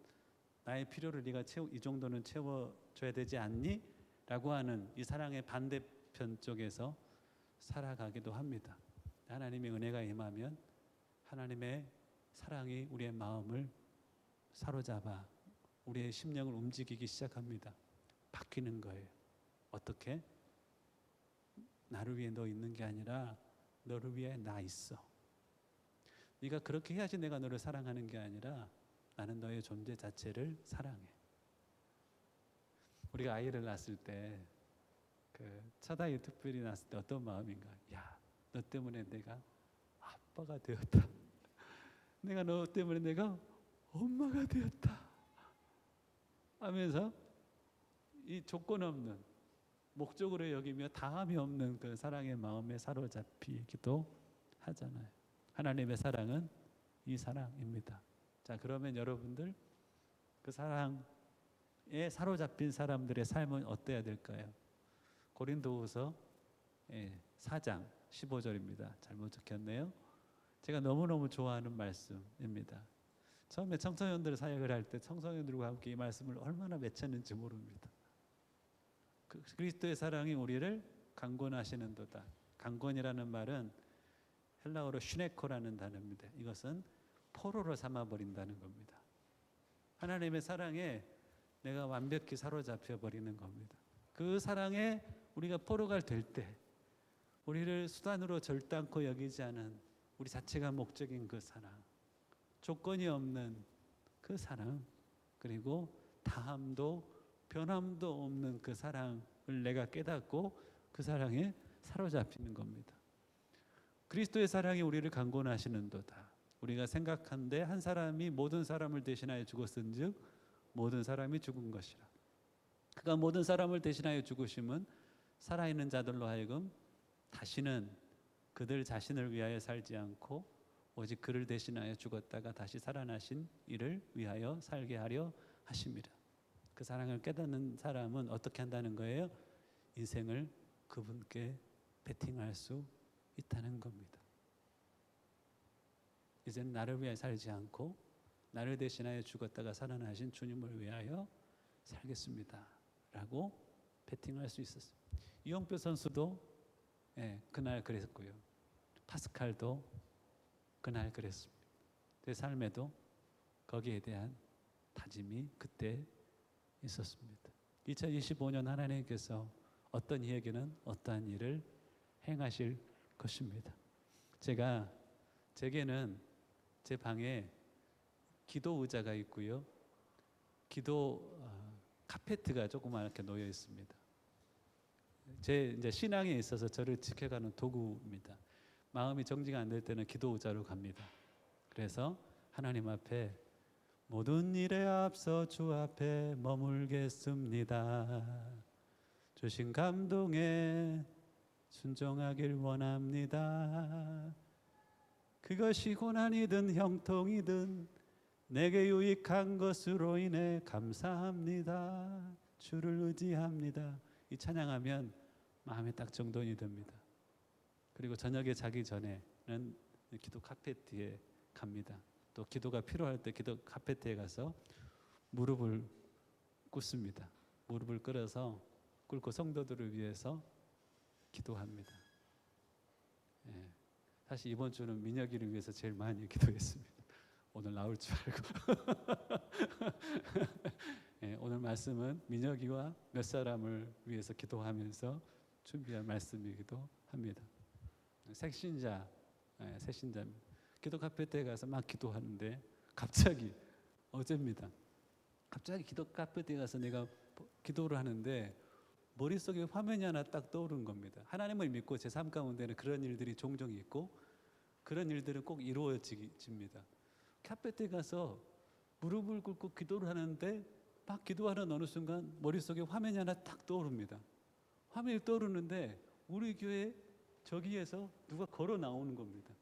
나의 필요를 네가 이 정도는 채워줘야 되지 않니? 라고 하는 이 사랑의 반대편 쪽에서 살아가기도 합니다. 하나님의 은혜가 임하면 하나님의 사랑이 우리의 마음을 사로잡아 우리의 심령을 움직이기 시작합니다. 바뀌는 거예요. 어떻게? 나를 위해 너 있는 게 아니라 너를 위해 나 있어. 네가 그렇게 해야지 내가 너를 사랑하는 게 아니라 나는 너의 존재 자체를 사랑해. 우리가 아이를 낳았을 때 그 차다이 특별히 났을 때 어떤 마음인가? 야, 너 때문에 내가 아빠가 되었다. 내가 너 때문에 내가 엄마가 되었다. 하면서 이 조건 없는 목적으로 여기며 다함이 없는 그 사랑의 마음에 사로잡히기도 하잖아요. 하나님의 사랑은 이 사랑입니다. 자, 그러면 여러분들 그 사랑에 사로잡힌 사람들의 삶은 어때야 될까요? 고린도후서 4장 15절입니다. 잘못 적혔네요. 제가 너무너무 좋아하는 말씀입니다. 처음에 청소년들 사역을 할 때 청소년들과 함께 이 말씀을 얼마나 맺혔는지 모릅니다. 그리스도의 사랑이 우리를 강권하시는도다. 강권이라는 말은 헬라어로 슈네코라는 단어입니다. 이것은 포로로 삼아버린다는 겁니다. 하나님의 사랑에 내가 완벽히 사로잡혀 버리는 겁니다. 그 사랑에 우리가 포로가 될 때 우리를 수단으로 절단코 여기지 않은 우리 자체가 목적인 그 사랑, 조건이 없는 그 사랑, 그리고 다함도 변함도 없는 그 사랑을 내가 깨닫고 그 사랑에 사로잡히는 겁니다. 그리스도의 사랑이 우리를 강권하시는도다. 우리가 생각한데 한 사람이 모든 사람을 대신하여 죽었은즉 모든 사람이 죽은 것이라. 그가 모든 사람을 대신하여 죽으심은 살아있는 자들로 하여금 다시는 그들 자신을 위하여 살지 않고 오직 그를 대신하여 죽었다가 다시 살아나신 이를 위하여 살게 하려 하심이라. 그 사랑을 깨닫는 사람은 어떻게 한다는 거예요? 인생을 그분께 베팅할 수 있다는 겁니다. 이제는 나를 위하여 살지 않고 나를 대신하여 죽었다가 살아나신 주님을 위하여 살겠습니다 라고 베팅할 수 있었어요. 이용표 선수도 그날 그랬고요. 파스칼도 그날 그랬습니다. 제 삶에도 거기에 대한 다짐이 그때 있었습니다. 2025년 하나님께서 어떤 이에게는 어떠한 일을 행하실 것입니다. 제게는 제 방에 기도 의자가 있고요. 기도 카페트가 조그맣게 놓여 있습니다. 제 이제 신앙에 있어서 저를 지켜가는 도구입니다. 마음이 정지가 안 될 때는 기도 의자로 갑니다. 그래서 하나님 앞에 모든 일에 앞서 주 앞에 머물겠습니다. 주신 감동에 순종하길 원합니다. 그것이 고난이든 형통이든 내게 유익한 것으로 인해 감사합니다. 주를 의지합니다. 이 찬양하면 마음에 딱 정돈이 됩니다. 그리고 저녁에 자기 전에는 기도 카페트에 갑니다. 또 기도가 필요할 때 기도 카페트에 가서 무릎을 꿇습니다. 무릎을 꿇고 성도들을 위해서 기도합니다. 사실 이번 주는 민혁이를 위해서 제일 많이 기도했습니다. 오늘 나올 줄 알고 오늘 말씀은 민혁이와 몇 사람을 위해서 기도하면서 준비한 말씀이기도 합니다. 새신자 기도 카페에 가서 막 기도하는데 갑자기 어제입니다. 갑자기 기도 카페에 가서 내가 기도를 하는데 머릿속에 화면이 하나 딱 떠오른 겁니다. 하나님을 믿고 제 삶 가운데는 그런 일들이 종종 있고 그런 일들은 꼭 이루어집니다. 카페에 가서 무릎을 꿇고 기도를 하는데 막 기도하는 어느 순간 머릿속에 화면이 하나 딱 떠오릅니다. 화면이 떠오르는데 우리 교회 저기에서 누가 걸어 나오는 겁니다.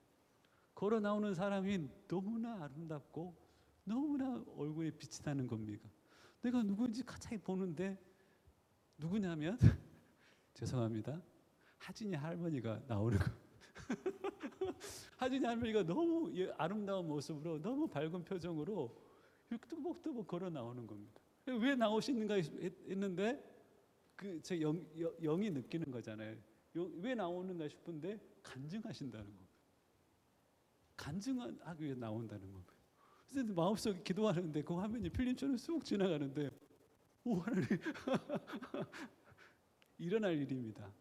걸어 나오는 사람이 너무나 아름답고 너무나 얼굴에 빛이 나는 겁니다. 내가 누구인지 가차히 보는데 누구냐면 죄송합니다. 하진이 할머니가 나오는 거. 하진이 할머니가 너무 아름다운 모습으로 너무 밝은 표정으로 이렇게 뚜벅뚜벅 걸어 나오는 겁니다. 왜 나오시는가 했는데 그 제 영이 느끼는 거잖아요. 왜 나오는가 싶은데 간증하신다는 겁니다. 간증하기 위해 나온다는 겁니다. 그래서 마음속에 기도하는데 그 화면이 필름처럼 쑥 지나가는데 오 하나님 일어날 일입니다.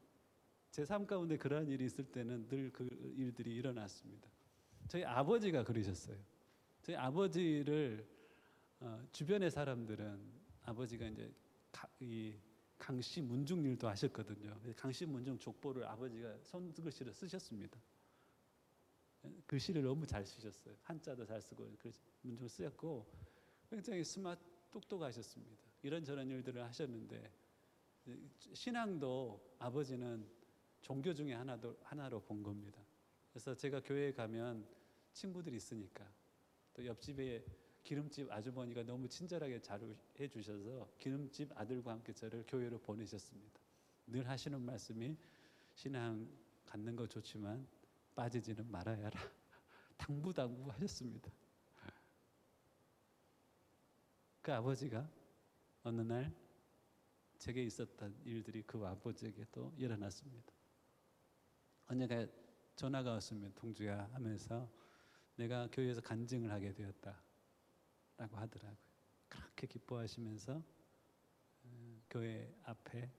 제 삶 가운데 그러한 일이 있을 때는 늘 그 일들이 일어났습니다. 저희 아버지가 그러셨어요. 저희 아버지를 주변의 사람들은 아버지가 이제 이 강씨 문중일도 하셨거든요. 강씨 문중 족보를 아버지가 손글씨로 쓰셨습니다. 글씨를 너무 잘 쓰셨어요. 한자도 잘 쓰고 문중을 쓰셨고 굉장히 똑똑하셨습니다. 이런저런 일들을 하셨는데 신앙도 아버지는 종교 중에 하나로 본 겁니다. 그래서 제가 교회에 가면 친구들이 있으니까 또 옆집에 기름집 아주머니가 너무 친절하게 잘 해주셔서 기름집 아들과 함께 저를 교회로 보내셨습니다. 늘 하시는 말씀이 신앙 갖는 거 좋지만 빠지지는 말아야 하라. 당부당부 하셨습니다. 그 아버지가 어느 날 제게 있었던 일들이 그 아버지에게도 일어났습니다. 언젠가 전화가 왔으면 동주야 하면서 내가 교회에서 간증을 하게 되었다 라고 하더라고요. 그렇게 기뻐하시면서 교회 앞에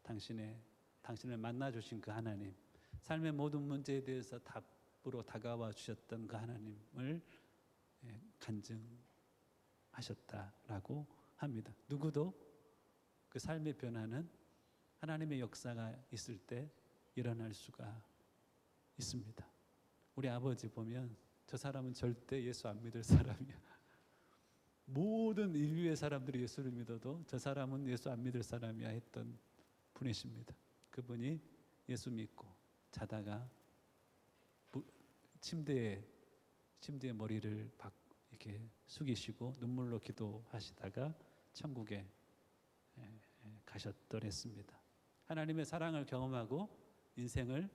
당신을 만나주신 그 하나님, 삶의 모든 문제에 대해서 답으로 다가와 주셨던 그 하나님을 간증하셨다라고 합니다. 누구도 그 삶의 변화는 하나님의 역사가 있을 때 일어날 수가 있습니다. 우리 아버지 보면 저 사람은 절대 예수 안 믿을 사람이야. 모든 인류의 사람들이 예수를 믿어도 저 사람은 예수 안 믿을 사람이야 했던 분이십니다. 그분이 예수 믿고 자다가 침대에 머리를 이렇게 숙이시고 눈물로 기도하시다가 천국에 가셨더랬습니다. 하나님의 사랑을 경험하고 인생을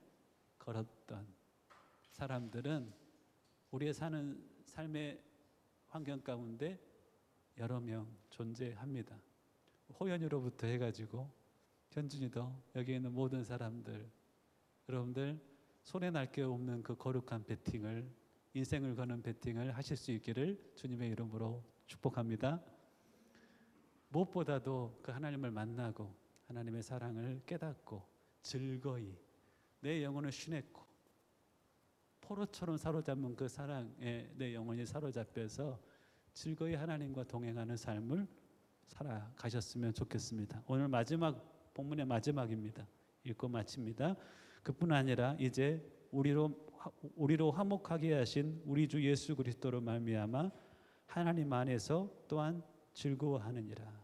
걸었던 사람들은 우리의 사는 삶의 환경 가운데 여러 명 존재합니다. 호연이로부터 해가지고 현준이도 여기 있는 모든 사람들, 여러분들 손에 날 게 없는 그 거룩한 배팅을, 인생을 거는 배팅을 하실 수 있기를 주님의 이름으로 축복합니다. 무엇보다도 그 하나님을 만나고 하나님의 사랑을 깨닫고 즐거이 내 영혼을 쉬냈고 포로처럼 사로잡은 그 사랑에 내 영혼이 사로잡혀서 즐거이 하나님과 동행하는 삶을 살아가셨으면 좋겠습니다. 오늘 마지막 본문의 마지막입니다. 읽고 마칩니다. 그뿐 아니라 이제 우리로 화목하게 하신 우리 주 예수 그리스도로 말미암아 하나님 안에서 또한 즐거워하느니라.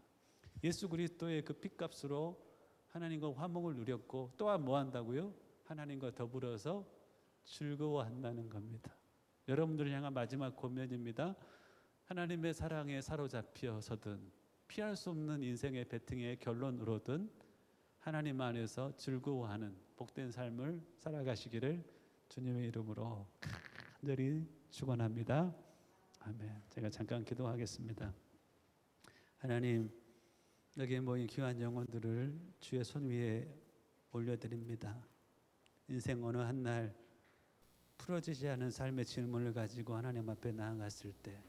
예수 그리스도의 그 핏값으로 하나님과 화목을 누렸고 또한 뭐 한다고요? 하나님과 더불어서 즐거워한다는 겁니다. 여러분들을 향한 마지막 고면입니다. 하나님의 사랑에 사로잡혀서든 피할 수 없는 인생의 배팅의 결론으로든 하나님 안에서 즐거워하는 복된 삶을 살아가시기를 주님의 이름으로 간절히 축원합니다. 아멘. 제가 잠깐 기도하겠습니다. 하나님, 여기에 모인 귀한 영혼들을 주의 손 위에 올려드립니다. 인생 어느 한 날 풀어지지 않은 삶의 질문을 가지고 하나님 앞에 나아갔을 때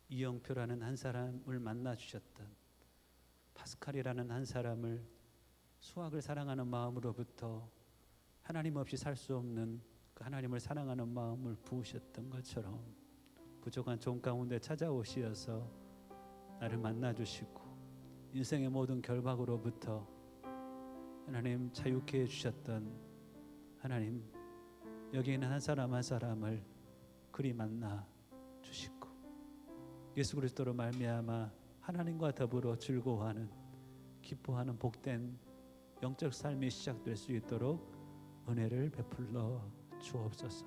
이영표라는 한 사람을 만나 주셨던 파스칼이라는 한 사람을 수학을 사랑하는 마음으로부터 하나님 없이 살 수 없는 그 하나님을 사랑하는 마음을 부으셨던 것처럼 부족한 종 가운데 찾아오시어서 나를 만나 주시고 인생의 모든 결박으로부터 하나님 자유케 해주셨던 하나님, 여기 있는 한 사람 한 사람을 그리 만나 주시고 예수 그리스도로 말미암아 하나님과 더불어 즐거워하는 기뻐하는 복된 영적 삶이 시작될 수 있도록 은혜를 베풀러 주옵소서.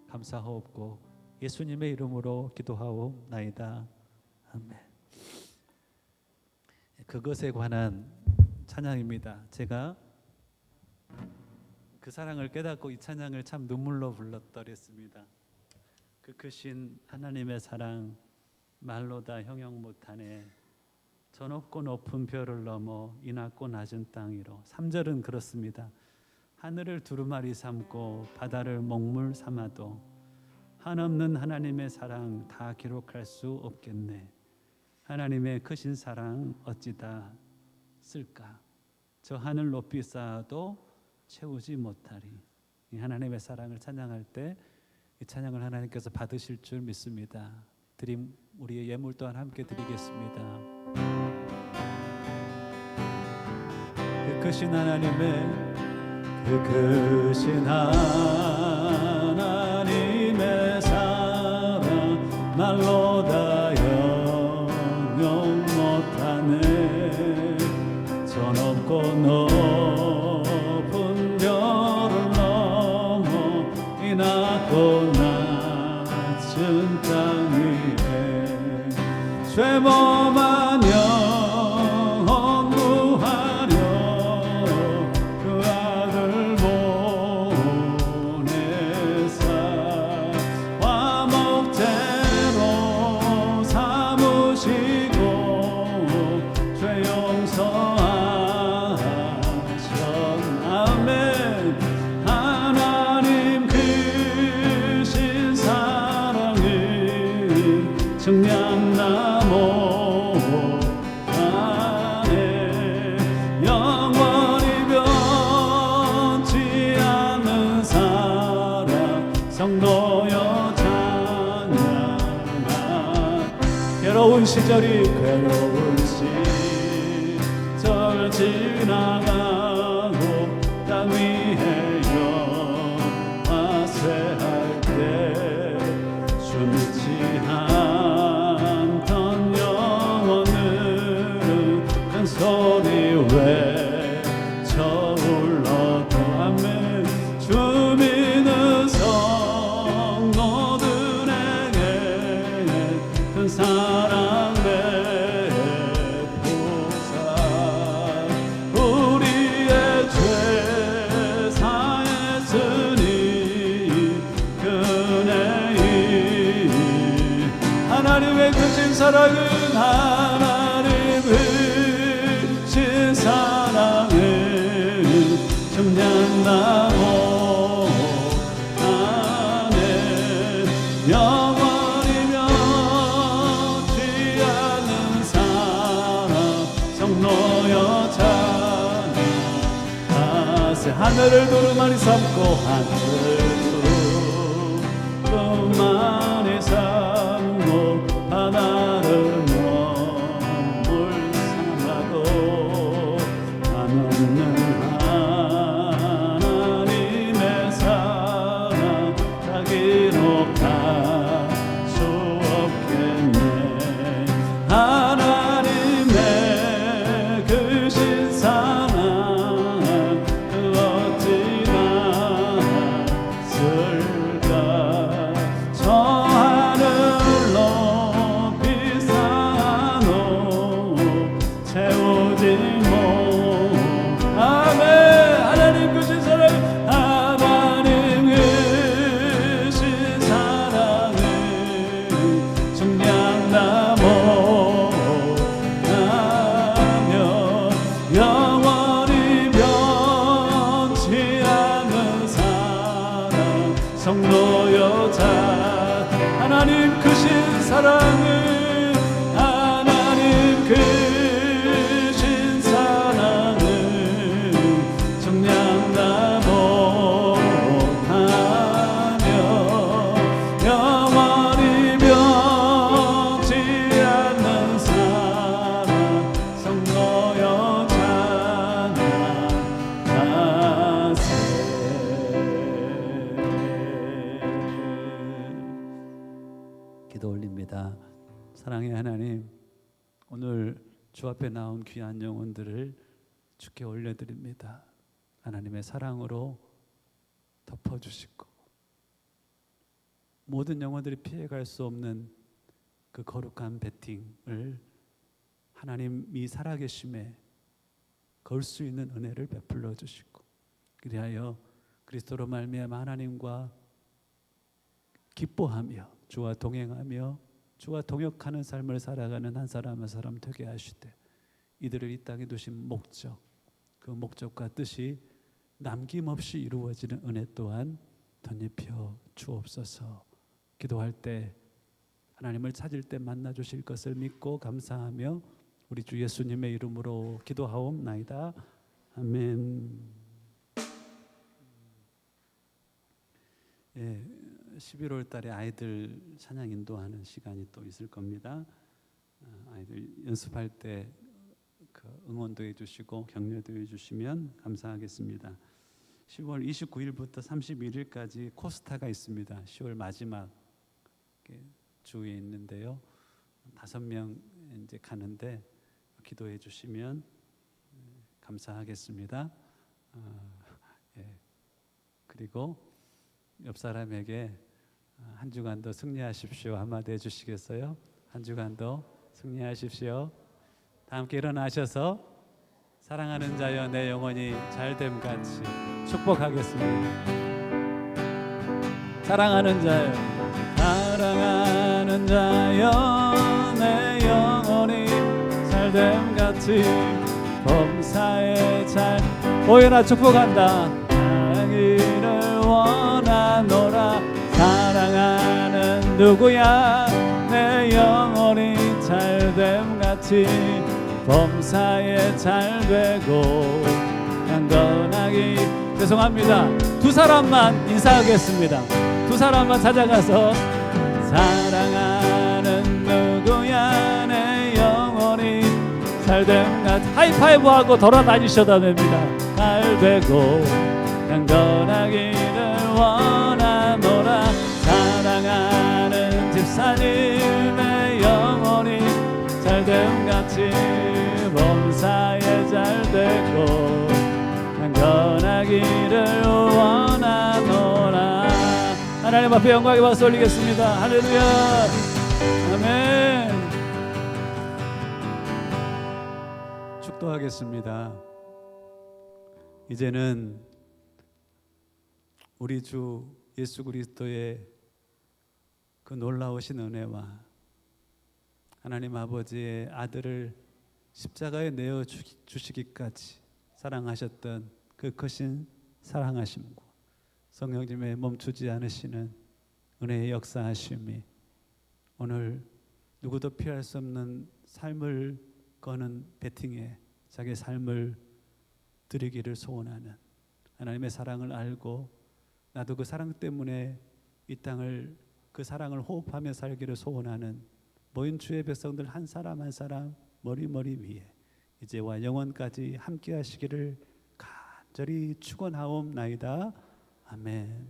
감사하옵고 예수님의 이름으로 기도하옵나이다. 아멘. 그것에 관한 찬양입니다. 제가 그 사랑을 깨닫고 이 찬양을 참 눈물로 불렀더랬습니다. 그 크신 하나님의 사랑 말로 다 형용 못하네. 저 높고 높은 별을 넘어 이 낮고 낮은 땅 위로. 3절은 그렇습니다. 하늘을 두루마리 삼고 바다를 먹물 삼아도 한없는 하나님의 사랑 다 기록할 수 없겠네. 하나님의 크신 사랑 어찌다 쓸까. 저 하늘 높이 쌓아도 채우지 못하리. 이 하나님의 사랑을 찬양할 때 이 찬양을 하나님께서 받으실 줄 믿습니다. 우리의 예물 또한 함께 드리겠습니다. 크신 하나님의 그 크신 하나님의 사랑 말로 다 영영 못하네. 저 높고 높은 별을 넘어 이 낮고 낮은 땅 위에 죄범한 영혼 구하려 그 아들 보내사 화목제로 삼으시고 죄 용서하셨나매. 하나님 크신 사랑을 청량나무 안에 영원히 변치 않는 사랑 성도여 찬양하. 괴로운 시절 지나가고 땅 위에 영화 쇠할 때 주 믿지 않던 영혼들은 큰 소리 외쳐 울러도 아멘. 주 믿는 성도들에게 큰 사랑 베푸사 우리의 죄 사했으니 그네이. 하나님의 크신 사랑은 하나님 크신 사랑은 청량나무 안에 영원히 변치 않는 사랑 성도여 찬양하세. 하늘을 두루마리 삼고 하늘을 두루마리 삼고 바다를 넘물 삼아도 한없는 하나님의 사랑 다 기록할 수 없겠네. 하나님의 크신 사랑 그 어찌나 쓸까. 저 하늘 높이 쌓아놓 채우지 못. 아멘. 하나님 크신 사랑 하나님 크신 사랑은 청량나무 나며 영원히 변치 않는 사랑 성도여 찬. 하나님 크신 사랑은 하나님 크신 사랑은 청량나무 하며 영원히 변치 않는 사랑 성도여 찬양하세. 기도 올립니다. 사랑의 하나님, 오늘 주 앞에 나온 귀한 영혼들을 주께 올려드립니다. 하나님의 사랑으로 덮어주시고 모든 영혼들이 피해갈 수 없는 그 거룩한 베팅을 하나님이 살아계심에 걸 수 있는 은혜를 베풀어 주시고, 그리하여 그리스도로 말미암아 하나님과 기뻐하며 주와 동행하며 주와 동역하는 삶을 살아가는 한 사람 한 사람 되게 하시되, 이들을 이 땅에 두신 목적, 그 목적과 뜻이 남김없이 이루어지는 은혜 또한 덧입혀 주옵소서. 기도할 때 하나님을 찾을 때 만나 주실 것을 믿고 감사하며 우리 주 예수님의 이름으로 기도하옵나이다. 아멘. 11월 달에 아이들 찬양 인도하는 시간이 또 있을 겁니다. 아이들 연습할 때 그 응원도 해주시고 격려도 해주시면 감사하겠습니다. 10월 29일부터 31일까지 코스타가 있습니다. 10월 마지막 주에 있는데요. 5명 이제 가는데 기도해 주시면 감사하겠습니다. 예. 그리고 옆 사람에게 한 주간도 승리하십시오 한마디 해주시겠어요? 한 주간도 승리하십시오. 다 함께 일어나셔서 사랑하는 자여 내 영혼이 잘됨 같이 축복하겠습니다. 사랑하는 자여, 사랑하는 자여 내 영혼이 잘됨 같이 범사에 잘 오연아 축복한다. 하기를 원하노라. 사랑하는 누구야 내 영혼이 잘됨 같이 범사에 잘되고 강건하기. 죄송합니다. 두 사람만 인사하겠습니다. 두 사람만 찾아가서 사랑하는 누구야 내 영혼이 잘됨 같이 하이파이브하고 돌아다니셔도 됩니다. 잘되고 강건하기를 원하노라. 사랑하는 집사님 내 영혼이 잘됨 같이 범사에 잘되고 강건하기를 원하노라. 하나님 앞에 영광의 박수 올리겠습니다. 할렐루야. 아멘. 축도하겠습니다. 이제는 우리 주 예수 그리스도의 그 놀라우신 은혜와 하나님 아버지의 아들을 십자가에 내어 주시기까지 사랑하셨던 그 크신 사랑하심과 성령님의 멈추지 않으시는 은혜의 역사하심이 오늘 누구도 피할 수 없는 삶을 거는 배팅에 자기 삶을 드리기를 소원하는 하나님의 사랑을 알고 나도 그 사랑 때문에 이 땅을 그 사랑을 호흡하며 살기를 소원하는 모인 주의 백성들 한 사람 한 사람 머리머리 위에 이제와 영원까지 함께 하시기를 간절히 축원하옵나이다. 아멘.